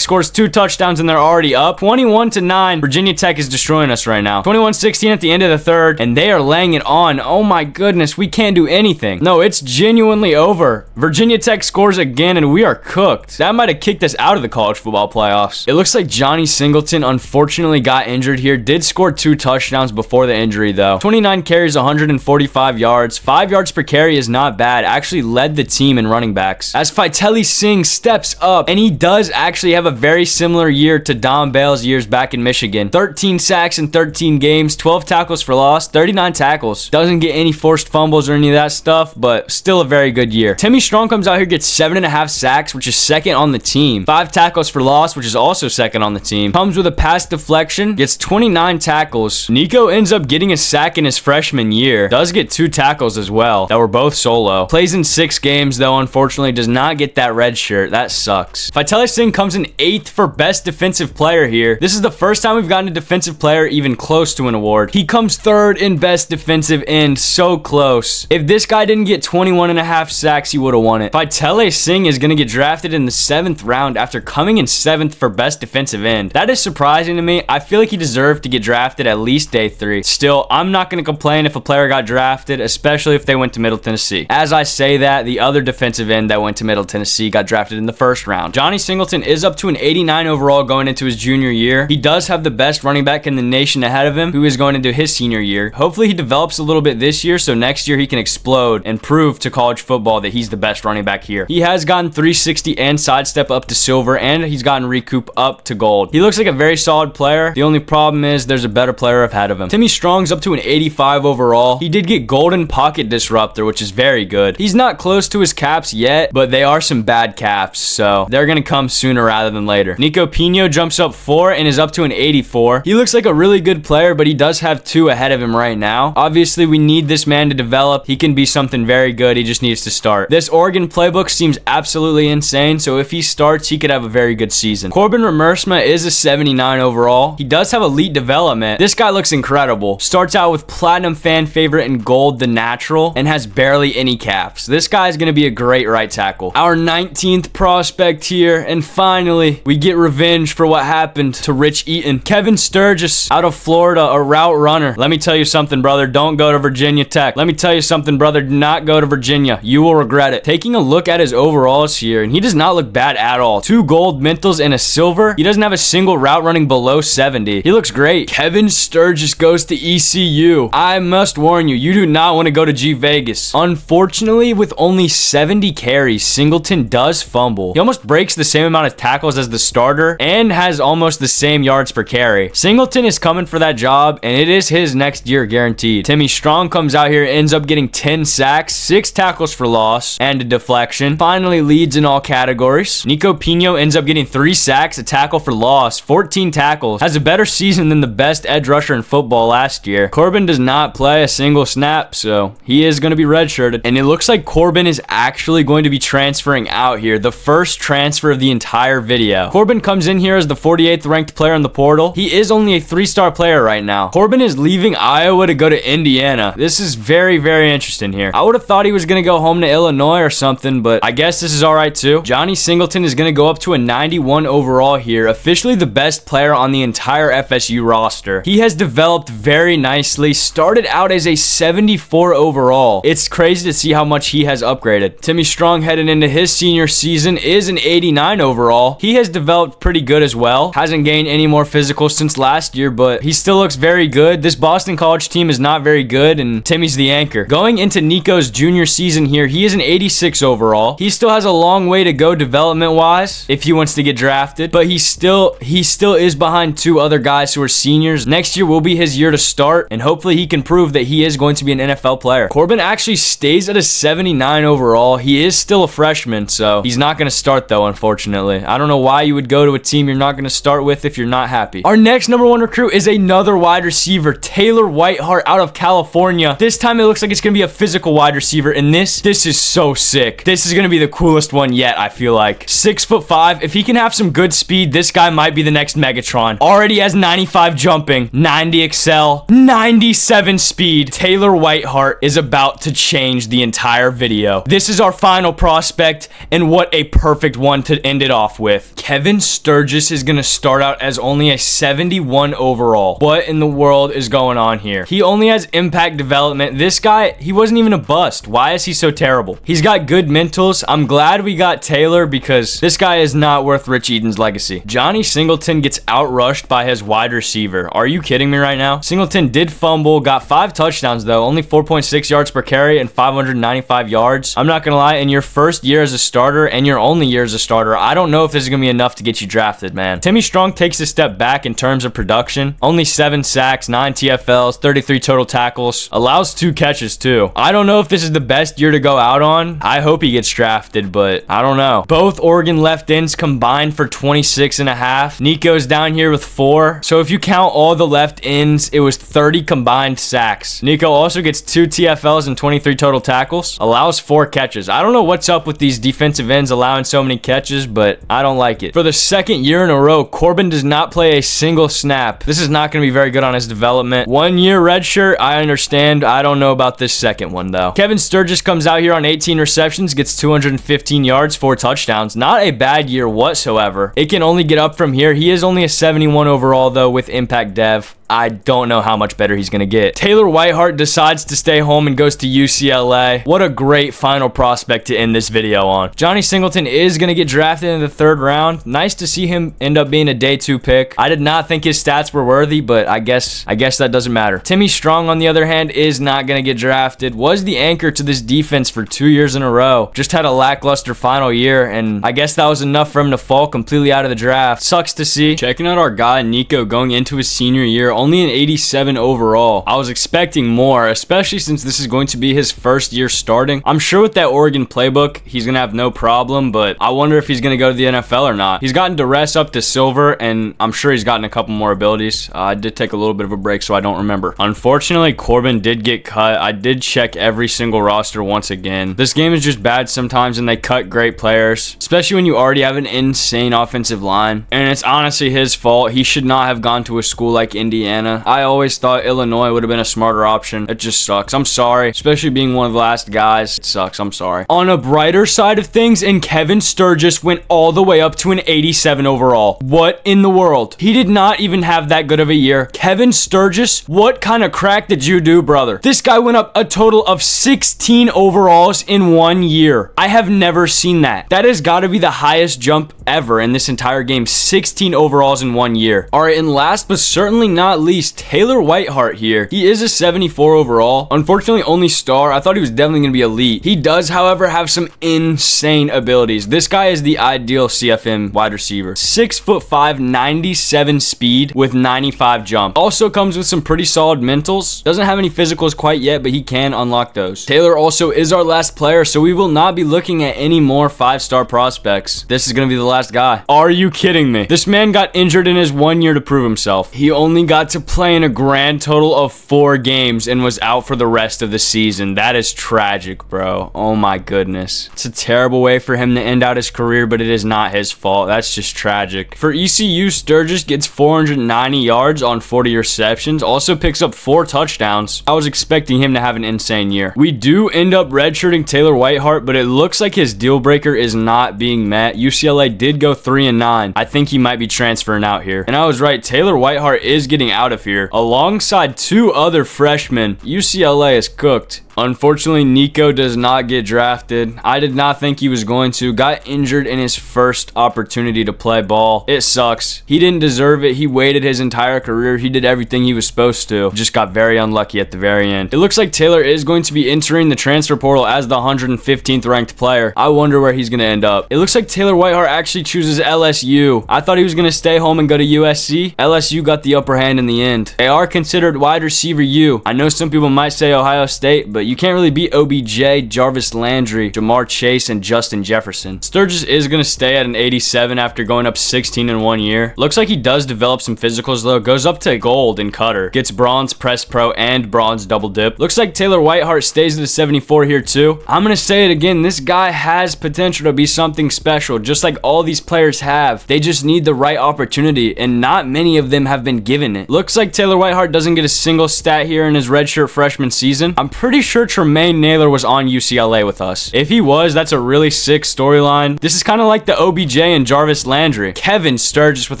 scores 2 touchdowns and they're already up. 21-9. Virginia Tech is destroying us right now. 21-16 at the end of the 3rd, and they are laying it on. Oh my goodness, we can't do anything. No, it's genuinely over. Virginia Tech scores again and we are cooked. That might have kicked us out of the college football playoffs. It looks like Johnny Singleton unfortunately got injured here. Did score 2 touchdowns before the injury though. 29 carries, 145 yards. 5 yards per carry is not bad. Actually led the team in running backs. As Faitele Singh steps up, and he does actually have a very similar year to Don Bale's years back in Michigan. 13 sacks in 13 games, 12 tackles for loss, 39 tackles. Doesn't get any forced fumbles or any of that stuff, but still a very good year. Timmy Strong comes out here, gets 7.5 sacks, which is 2nd on the team. 5 tackles for loss, which is also 2nd on the team. Comes with a pass deflection, gets 29 tackles. Nico ends up getting a sack in his freshman year. Does get 2 tackles as well that were both solo. Plays in 6 games though, unfortunately does not get that red shirt. That sucks. Faitele Singh comes in 8th for best defensive player here. This is the first time we've gotten a defensive player even close to an award. He comes 3rd in best defensive end. So close. If this guy didn't get 21.5 sacks, he would have won it. Faitele Singh is going to get drafted in the 7th round after coming in 7th for best defensive end. That is surprising to me. I feel like he deserved to get drafted at least day 3. Still, I'm not going to complain if a player got drafted, especially if they went to Middle Tennessee. As I say that, the other defensive end that went to Middle Tennessee got drafted in the 1st round. Johnny Singleton is up to an 89 overall going into his junior year. He does have the best running back in the nation ahead of him, who is going into his senior year. Hopefully he develops a little bit this year, so next year he can explode and prove to college football that he's the best running back here. He has gotten 360 and sidestep up to silver, and he's gotten recoup up to gold. He looks like a very solid player. The only problem is there's a better player ahead of him. Timmy Strong's up to an 85 overall. He did get golden pocket disruptor, which is very good. He's not close to his caps yet, but they are some bad caps, so they're gonna come sooner rather than later. Nico Pino jumps up 4 and is up to an 84. He looks like a really good player, but he does have 2 ahead of him right now. Obviously, we need this man to develop. He can be something very good. He just needs to start. This Oregon playbook seems absolutely insane, so if he starts, he could have a very good season. Corbin Remersma is a 79 overall. He does does have elite development. This guy looks incredible. Starts out with platinum fan favorite in gold, the natural, and has barely any caps. This guy is going to be a great right tackle. Our 19th prospect here, and finally, we get revenge for what happened to Rich Eaton. Kevin Sturgis out of Florida, a route runner. Let me tell you something, brother. Don't go to Virginia Tech. Let me tell you something, brother. Do not go to Virginia. You will regret it. Taking a look at his overalls here, and he does not look bad at all. 2 gold mentals and a silver. He doesn't have a single route running below 70. He looks great. Kevin Sturgis goes to ECU. I must warn you, you do not want to go to G Vegas. Unfortunately, with only 70 carries, Singleton does fumble. He almost breaks the same amount of tackles as the starter and has almost the same yards per carry. Singleton is coming for that job, and it is his next year guaranteed. Timmy Strong comes out here, ends up getting 10 sacks, 6 tackles for loss, and a deflection. Finally leads in all categories. Nico Pino ends up getting 3 sacks, a tackle for loss, 14 tackles. Has a better season than the best edge rusher in football last year. Corbin does not play a single snap, so he is going to be redshirted. And it looks like Corbin is actually going to be transferring out here. The first transfer of the entire video. Corbin comes in here as the 48th ranked player in the portal. He is only a 3-star player right now. Corbin is leaving Iowa to go to Indiana. This is very, very interesting here. I would have thought he was going to go home to Illinois or something, but I guess this is all right too. Johnny Singleton is going to go up to a 91 overall here. Officially the best player on the entire FSU roster. He has developed very nicely. Started out as a 74 overall. It's crazy to see how much he has upgraded. Timmy Strong heading into his senior season is an 89 overall. He has developed pretty good as well. Hasn't gained any more physical since last year, but he still looks very good. This Boston College team is not very good, and Timmy's the anchor. Going into Nico's junior season here, he is an 86 overall. He still has a long way to go development-wise if he wants to get drafted, but he still is behind 2 other guys who are seniors. Next year will be his year to start, and hopefully he can prove that he is going to be an NFL player. Corbin actually stays at a 79 overall. He is still a freshman, so he's not going to start though, unfortunately. I don't know why you would go to a team you're not going to start with if you're not happy. Our next number 1 recruit is another wide receiver, Taylor Whiteheart out of California. This time it looks like it's going to be a physical wide receiver, and this is so sick. This is going to be the coolest one yet, I feel like. 6'5". If he can have some good speed, this guy might be the next Megatron. Already has 95 jumping, 90 excel, 97 speed. Taylor Whiteheart is about to change the entire video. This is our final prospect, and what a perfect one to end it off with. Kevin Sturgis is going to start out as only a 71 overall. What in the world is going on here? He only has impact development. This guy, he wasn't even a bust. Why is he so terrible? He's got good mentals. I'm glad we got Taylor because this guy is not worth Rich Eaton's legacy. Johnny Singleton gets outrushed by his wide receiver. Are you kidding me right now? Singleton did fumble, got 5 touchdowns though, only 4.6 yards per carry and 595 yards. I'm not gonna lie, in your first year as a starter and your only year as a starter, I don't know if this is gonna be enough to get you drafted, man. Timmy Strong takes a step back in terms of production. Only 7 sacks, 9 TFLs, 33 total tackles, allows 2 catches too. I don't know if this is the best year to go out on. I hope he gets drafted, but I don't know. Both Oregon left ends combined for 26.5. Nico's down here with 4. So if you count all the left ends, it was 30 combined sacks. Nico also gets 2 TFLs and 23 total tackles, allows 4 catches. I don't know what's up with these defensive ends allowing so many catches, but I don't like it. For the second year in a row, Corbin does not play a single snap. This is not going to be very good on his development. 1 year redshirt, I understand. I don't know about this second one though. Kevin Sturgis comes out here on 18 receptions, gets 215 yards, 4 touchdowns. Not a bad year whatsoever. It can only get up from here. He is only a 71 overall though with impact dev. I don't know how much better he's going to get. Taylor Whiteheart decides to stay home and goes to UCLA. What a great final prospect to end this video on. Johnny Singleton is going to get drafted in the 3rd round. Nice to see him end up being a day 2 pick. I did not think his stats were worthy, but I guess that doesn't matter. Timmy Strong, on the other hand, is not going to get drafted. Was the anchor to this defense for 2 years in a row. Just had a lackluster final year, and I guess that was enough for him to fall completely out of the draft. Sucks to see. Checking out our guy, Nico, going into his senior year, only an 87 overall. I was expecting more, especially since this is going to be his first year starting. I'm sure with that Oregon playbook, he's going to have no problem, but I wonder if he's going to go to the NFL or not. He's gotten Duress up to silver, and I'm sure he's gotten a couple more abilities. I did take a little bit of a break, so I don't remember. Unfortunately, Corbin did get cut. I did check every single roster once again. This game is just bad sometimes, and they cut great players, especially when you already have an insane offensive line. And it's honestly his fault. He should not have gone to a school like Indiana. I always thought Illinois would have been a smarter option. It just sucks. I'm sorry, especially being one of the last guys. It sucks. I'm sorry. On a brighter side of things, and Kevin Sturgis went all the way up to an 87 overall. What in the world? He did not even have that good of a year. Kevin Sturgis, what kind of crack did you do, brother? This guy went up a total of 16 overalls in 1 year. I have never seen that. That has got to be the highest jump ever in this entire game. 16 overalls in 1 year. All right, and last but certainly not least, Taylor Whiteheart here. He is a 74 overall. Unfortunately, only star. I thought he was definitely going to be elite. He does, however, have some insane abilities. This guy is the ideal CFM wide receiver. 6'5", 97 speed with 95 jump. Also comes with some pretty solid mentals. Doesn't have any physicals quite yet, but he can unlock those. Taylor also is our last player, so we will not be looking at any more 5-star prospects. This is going to be the last guy. Are you kidding me? This man got injured in his 1 year to prove himself. He only got to play in a grand total of 4 games and was out for the rest of the season. That is tragic, bro. Oh my goodness. It's a terrible way for him to end out his career, but it is not his fault. That's just tragic. For ECU, Sturgis gets 490 yards on 40 receptions. Also picks up 4 touchdowns. I was expecting him to have an insane year. We do end up redshirting Taylor Whiteheart, but it looks like his deal breaker is not being met. UCLA did go 3-9. I think he might be transferring out here. And I was right. Taylor Whiteheart is getting out of here alongside 2 other freshmen. UCLA is cooked. Unfortunately, Nico does not get drafted. I did not think he was going to. Got injured in his first opportunity to play ball. It sucks. He didn't deserve it. He waited his entire career. He did everything he was supposed to. Just got very unlucky at the very end. It looks like Taylor is going to be entering the transfer portal as the 115th ranked player. I wonder where he's going to end up. It looks like Taylor Whiteheart actually chooses LSU. I thought he was going to stay home and go to USC. LSU got the upper hand in the end. They are considered wide receiver U. I know some people might say Ohio State, but you can't really beat OBJ, Jarvis Landry, Jamar Chase, and Justin Jefferson. Sturgis is going to stay at an 87 after going up 16 in 1 year. Looks like he does develop some physicals though. Goes up to gold in cutter. Gets bronze press pro and bronze double dip. Looks like Taylor Whiteheart stays at a 74 here too. I'm going to say it again. This guy has potential to be something special, just like all these players have. They just need the right opportunity, and not many of them have been given it. Looks like Taylor Whiteheart doesn't get a single stat here in his redshirt freshman season. I'm pretty sure Tremaine Naylor was on UCLA with us. If he was, that's a really sick storyline. This is kind of like the OBJ and Jarvis Landry. Kevin Sturgis with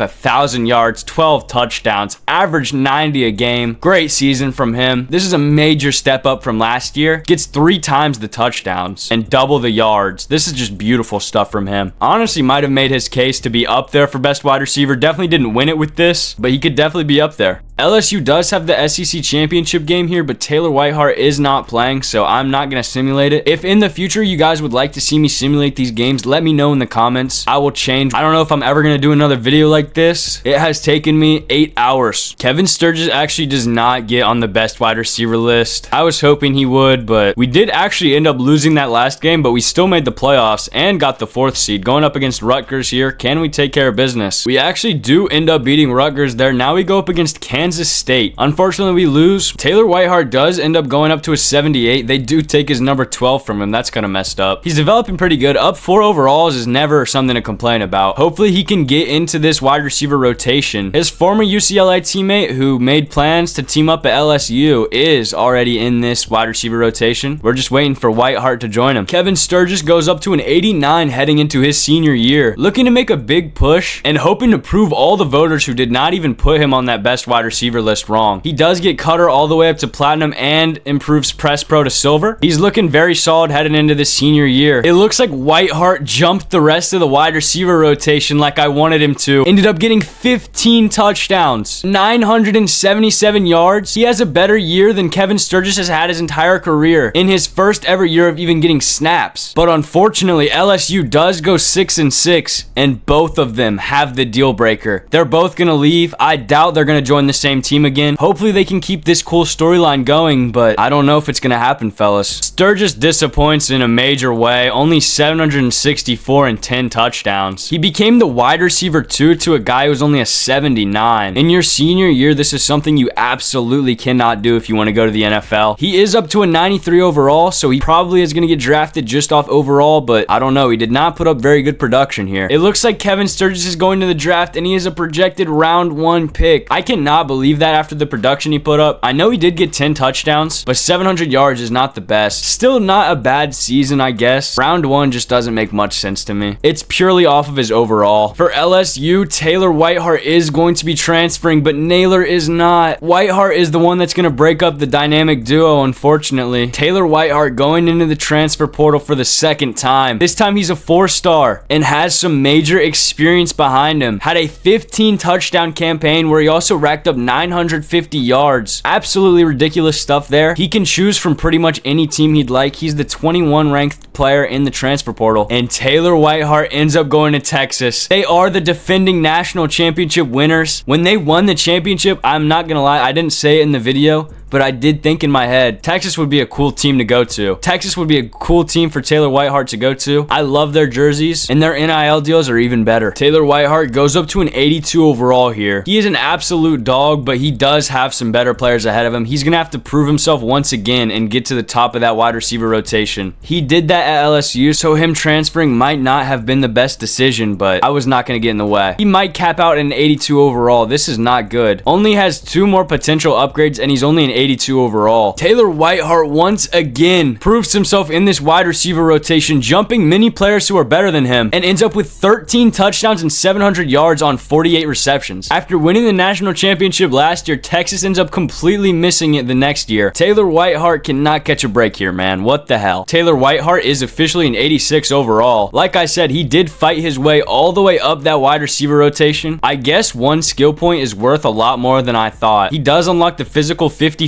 1,000 yards, 12 touchdowns, averaged 90 a game. Great season from him. This is a major step up from last year. Gets 3 times the touchdowns and double the yards. This is just beautiful stuff from him. Honestly, might have made his case to be up there for best wide receiver. Definitely didn't win it with this, but he could definitely be up there. LSU does have the SEC championship game here, but Taylor Whiteheart is not playing, so I'm not going to simulate it. If in the future you guys would like to see me simulate these games, let me know in the comments. I will change. I don't know if I'm ever going to do another video like this. It has taken me 8 hours. Kevin Sturgis actually does not get on the best wide receiver list. I was hoping he would, but we did actually end up losing that last game, but we still made the playoffs and got the 4th seed. Going up against Rutgers here. Can we take care of business? We actually do end up beating Rutgers there. Now we go up against Kansas State. Unfortunately, we lose. Taylor Whiteheart does end up going up to a 78. They do take his number 12 from him. That's kind of messed up. He's developing pretty good. Up 4 overalls is never something to complain about. Hopefully, he can get into this wide receiver rotation. His former UCLA teammate who made plans to team up at LSU is already in this wide receiver rotation. We're just waiting for Whiteheart to join him. Kevin Sturgis goes up to an 89 heading into his senior year. Looking to make a big push and hoping to prove all the voters who did not even put him on that best wide receiver list wrong. He does get cutter all the way up to platinum and improves press pro to silver. He's looking very solid heading into this senior year. It looks like Whiteheart jumped the rest of the wide receiver rotation like I wanted him to. Ended up getting 15 touchdowns, 977 yards. He has a better year than Kevin Sturgis has had his entire career in his first ever year of even getting snaps. But unfortunately, LSU does go 6-6, and both of them have the deal breaker. They're both going to leave. I doubt they're going to join the same same team again. Hopefully they can keep this cool storyline going, but I don't know if it's gonna happen, fellas. Sturgis disappoints in a major way. Only 764 and 10 touchdowns. He became the wide receiver 2 to a guy who's only a 79. In your senior year, this is something you absolutely cannot do if you want to go to the NFL. He is up to a 93 overall, so he probably is going to get drafted just off overall, but I don't know. He did not put up very good production here. It looks like Kevin Sturgis is going to the draft, and he is a projected round 1 pick. I cannot believe that after the production he put up. I know he did get 10 touchdowns, but 700 yards is not the best. Still not a bad season, I guess. Round 1 just doesn't make much sense to me. It's purely off of his overall. For LSU, Taylor Whiteheart is going to be transferring, but Naylor is not. Whiteheart is the one that's going to break up the dynamic duo, unfortunately. Taylor Whiteheart going into the transfer portal for the second time. This time he's a 4-star and has some major experience behind him. Had a 15 touchdown campaign where he also racked up 950 yards. Absolutely ridiculous stuff there. He can choose from pretty much any team he'd like. He's the 21 ranked player in the transfer portal, and Taylor Whiteheart ends up going to Texas. They are the defending national championship winners. When they won the championship, I'm not gonna lie, I didn't say it in the video, but I did think in my head, Texas would be a cool team to go to. Texas would be a cool team for Taylor Whiteheart to go to. I love their jerseys, and their NIL deals are even better. Taylor Whiteheart goes up to an 82 overall here. He is an absolute dog, but he does have some better players ahead of him. He's going to have to prove himself once again and get to the top of that wide receiver rotation. He did that at LSU, so him transferring might not have been the best decision, but I was not going to get in the way. He might cap out an 82 overall. This is not good. Only has 2 more potential upgrades, and he's only an 82 overall. Taylor Whiteheart once again proves himself in this wide receiver rotation, jumping many players who are better than him, and ends up with 13 touchdowns and 700 yards on 48 receptions. After winning the national championship last year, Texas ends up completely missing it the next year. Taylor Whiteheart cannot catch a break here, man. What the hell? Taylor Whiteheart is officially an 86 overall. Like I said, he did fight his way all the way up that wide receiver rotation. I guess 1 skill point is worth a lot more than I thought. He does unlock the physical 50-50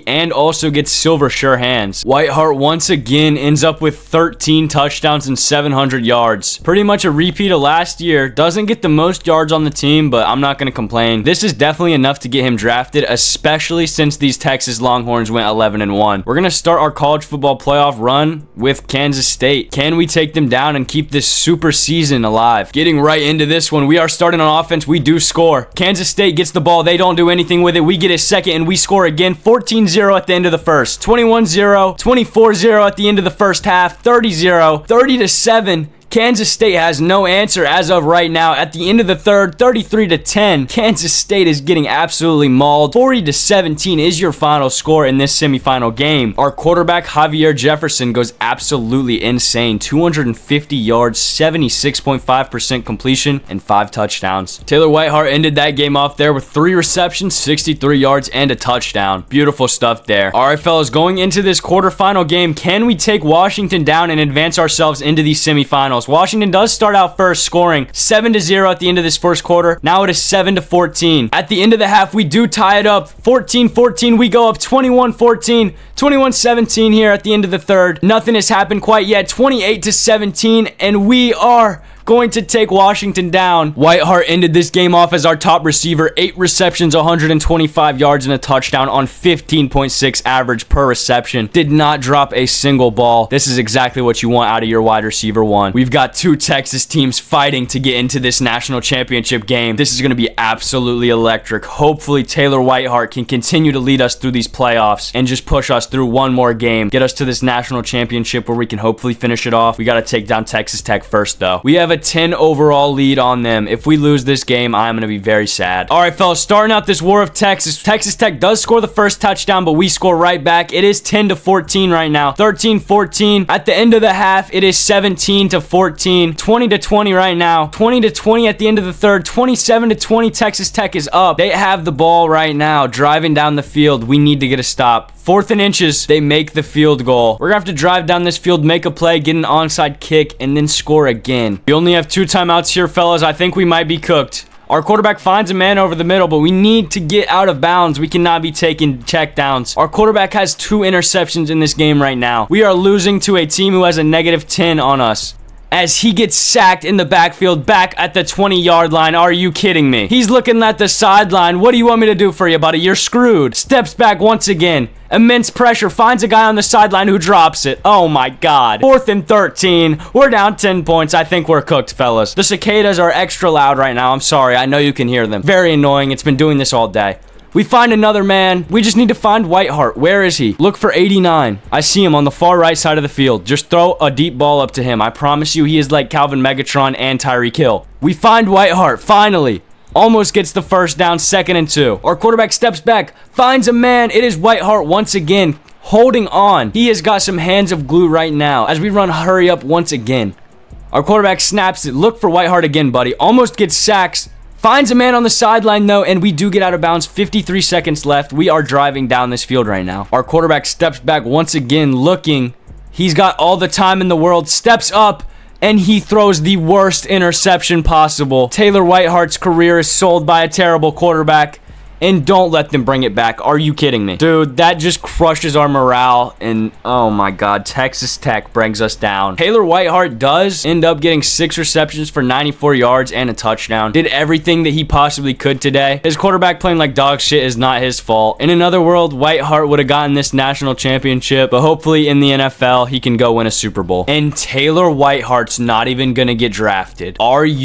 and also gets silver sure hands. Whiteheart once again ends up with 13 touchdowns and 700 yards. Pretty much a repeat of last year. Doesn't get the most yards on the team, but I'm not going to complain. This is definitely enough to get him drafted, especially since these Texas Longhorns went 11-1. We're going to start our college football playoff run with Kansas State. Can we take them down and keep this super season alive? Getting right into this one, we are starting on offense. We do score. Kansas State gets the ball. They don't do anything with it. We get a second and we score again. 14-0 at the end of the first, 21-0, 24-0 at the end of the first half, 30-0, 30-7. Kansas State has no answer as of right now. At the end of the third, 33-10. Kansas State is getting absolutely mauled. 40-17 is your final score in this semifinal game. Our quarterback, Javier Jefferson, goes absolutely insane. 250 yards, 76.5% completion, and 5 touchdowns. Taylor Whiteheart ended that game off there with 3 receptions, 63 yards, and a touchdown. Beautiful stuff there. All right, fellas, going into this quarterfinal game, can we take Washington down and advance ourselves into these semifinals? Washington does start out first, scoring 7-0 at the end of this first quarter. Now it is 7-14. At the end of the half, we do tie it up. 14-14. We go up 21-14. 21-17 here at the end of the third. Nothing has happened quite yet. 28-17, and we are going to take Washington down. Whiteheart ended this game off as our top receiver. 8 receptions, 125 yards, and a touchdown on 15.6 average per reception. Did not drop a single ball. This is exactly what you want out of your wide receiver 1. We've got 2 Texas teams fighting to get into this national championship game. This is going to be absolutely electric. Hopefully, Taylor Whiteheart can continue to lead us through these playoffs and just push us through one more game. Get us to this national championship where we can hopefully finish it off. We got to take down Texas Tech first, though. We have a 10 overall lead on them. If we lose this game, I'm going to be very sad. All right, fellas, starting out this war of Texas. Texas Tech does score the first touchdown, but we score right back. It is 10-14 right now. 13-14. At the end of the half, it is 17-14. 20-20 right now. 20-20 at the end of the third. 27-20. Texas Tech is up. They have the ball right now, driving down the field. We need to get a stop. 4th and inches, they make the field goal. We're gonna have to drive down this field, make a play, get an onside kick, and then score again. We only have 2 timeouts here, fellas. I think we might be cooked. Our quarterback finds a man over the middle, but we need to get out of bounds. We cannot be taking checkdowns. Our quarterback has 2 interceptions in this game right now. We are losing to a team who has a -10 on us. as he gets sacked in the backfield back at the 20-yard line. Are you kidding me? He's looking at the sideline. What do you want me to do for you, buddy? You're screwed. Steps back once again. Immense pressure. Finds a guy on the sideline who drops it. Oh my God. 4th and 13. We're down 10 points. I think we're cooked, fellas. The cicadas are extra loud right now. I'm sorry. I know you can hear them. Very annoying. It's been doing this all day. We find another man. We just need to find Whiteheart. Where is he? Look for 89. I see him on the far right side of the field. Just throw a deep ball up to him. I promise you he is like Calvin Megatron and Tyreek Hill. We find Whiteheart. Finally. Almost gets the first down. 2nd and 2. Our quarterback steps back. Finds a man. It is Whiteheart once again. Holding on. He has got some hands of glue right now as we run hurry up once again. Our quarterback snaps it. Look for Whiteheart again, buddy. Almost gets sacked. Finds a man on the sideline, though, and we do get out of bounds. 53 seconds left. We are driving down this field right now. Our quarterback steps back once again, looking. He's got all the time in the world. Steps up, and he throws the worst interception possible. Taylor Whiteheart's career is sold by a terrible quarterback. And don't let them bring it back. Are you kidding me? Dude, that just crushes our morale. And, oh my God, Texas Tech brings us down. Taylor Whiteheart does end up getting 6 receptions for 94 yards and a touchdown. Did everything that he possibly could today. His quarterback playing like dog shit is not his fault. In another world, Whiteheart would have gotten this national championship. But hopefully in the NFL, he can go win a Super Bowl. And Taylor Whiteheart's not even going to get drafted. Are you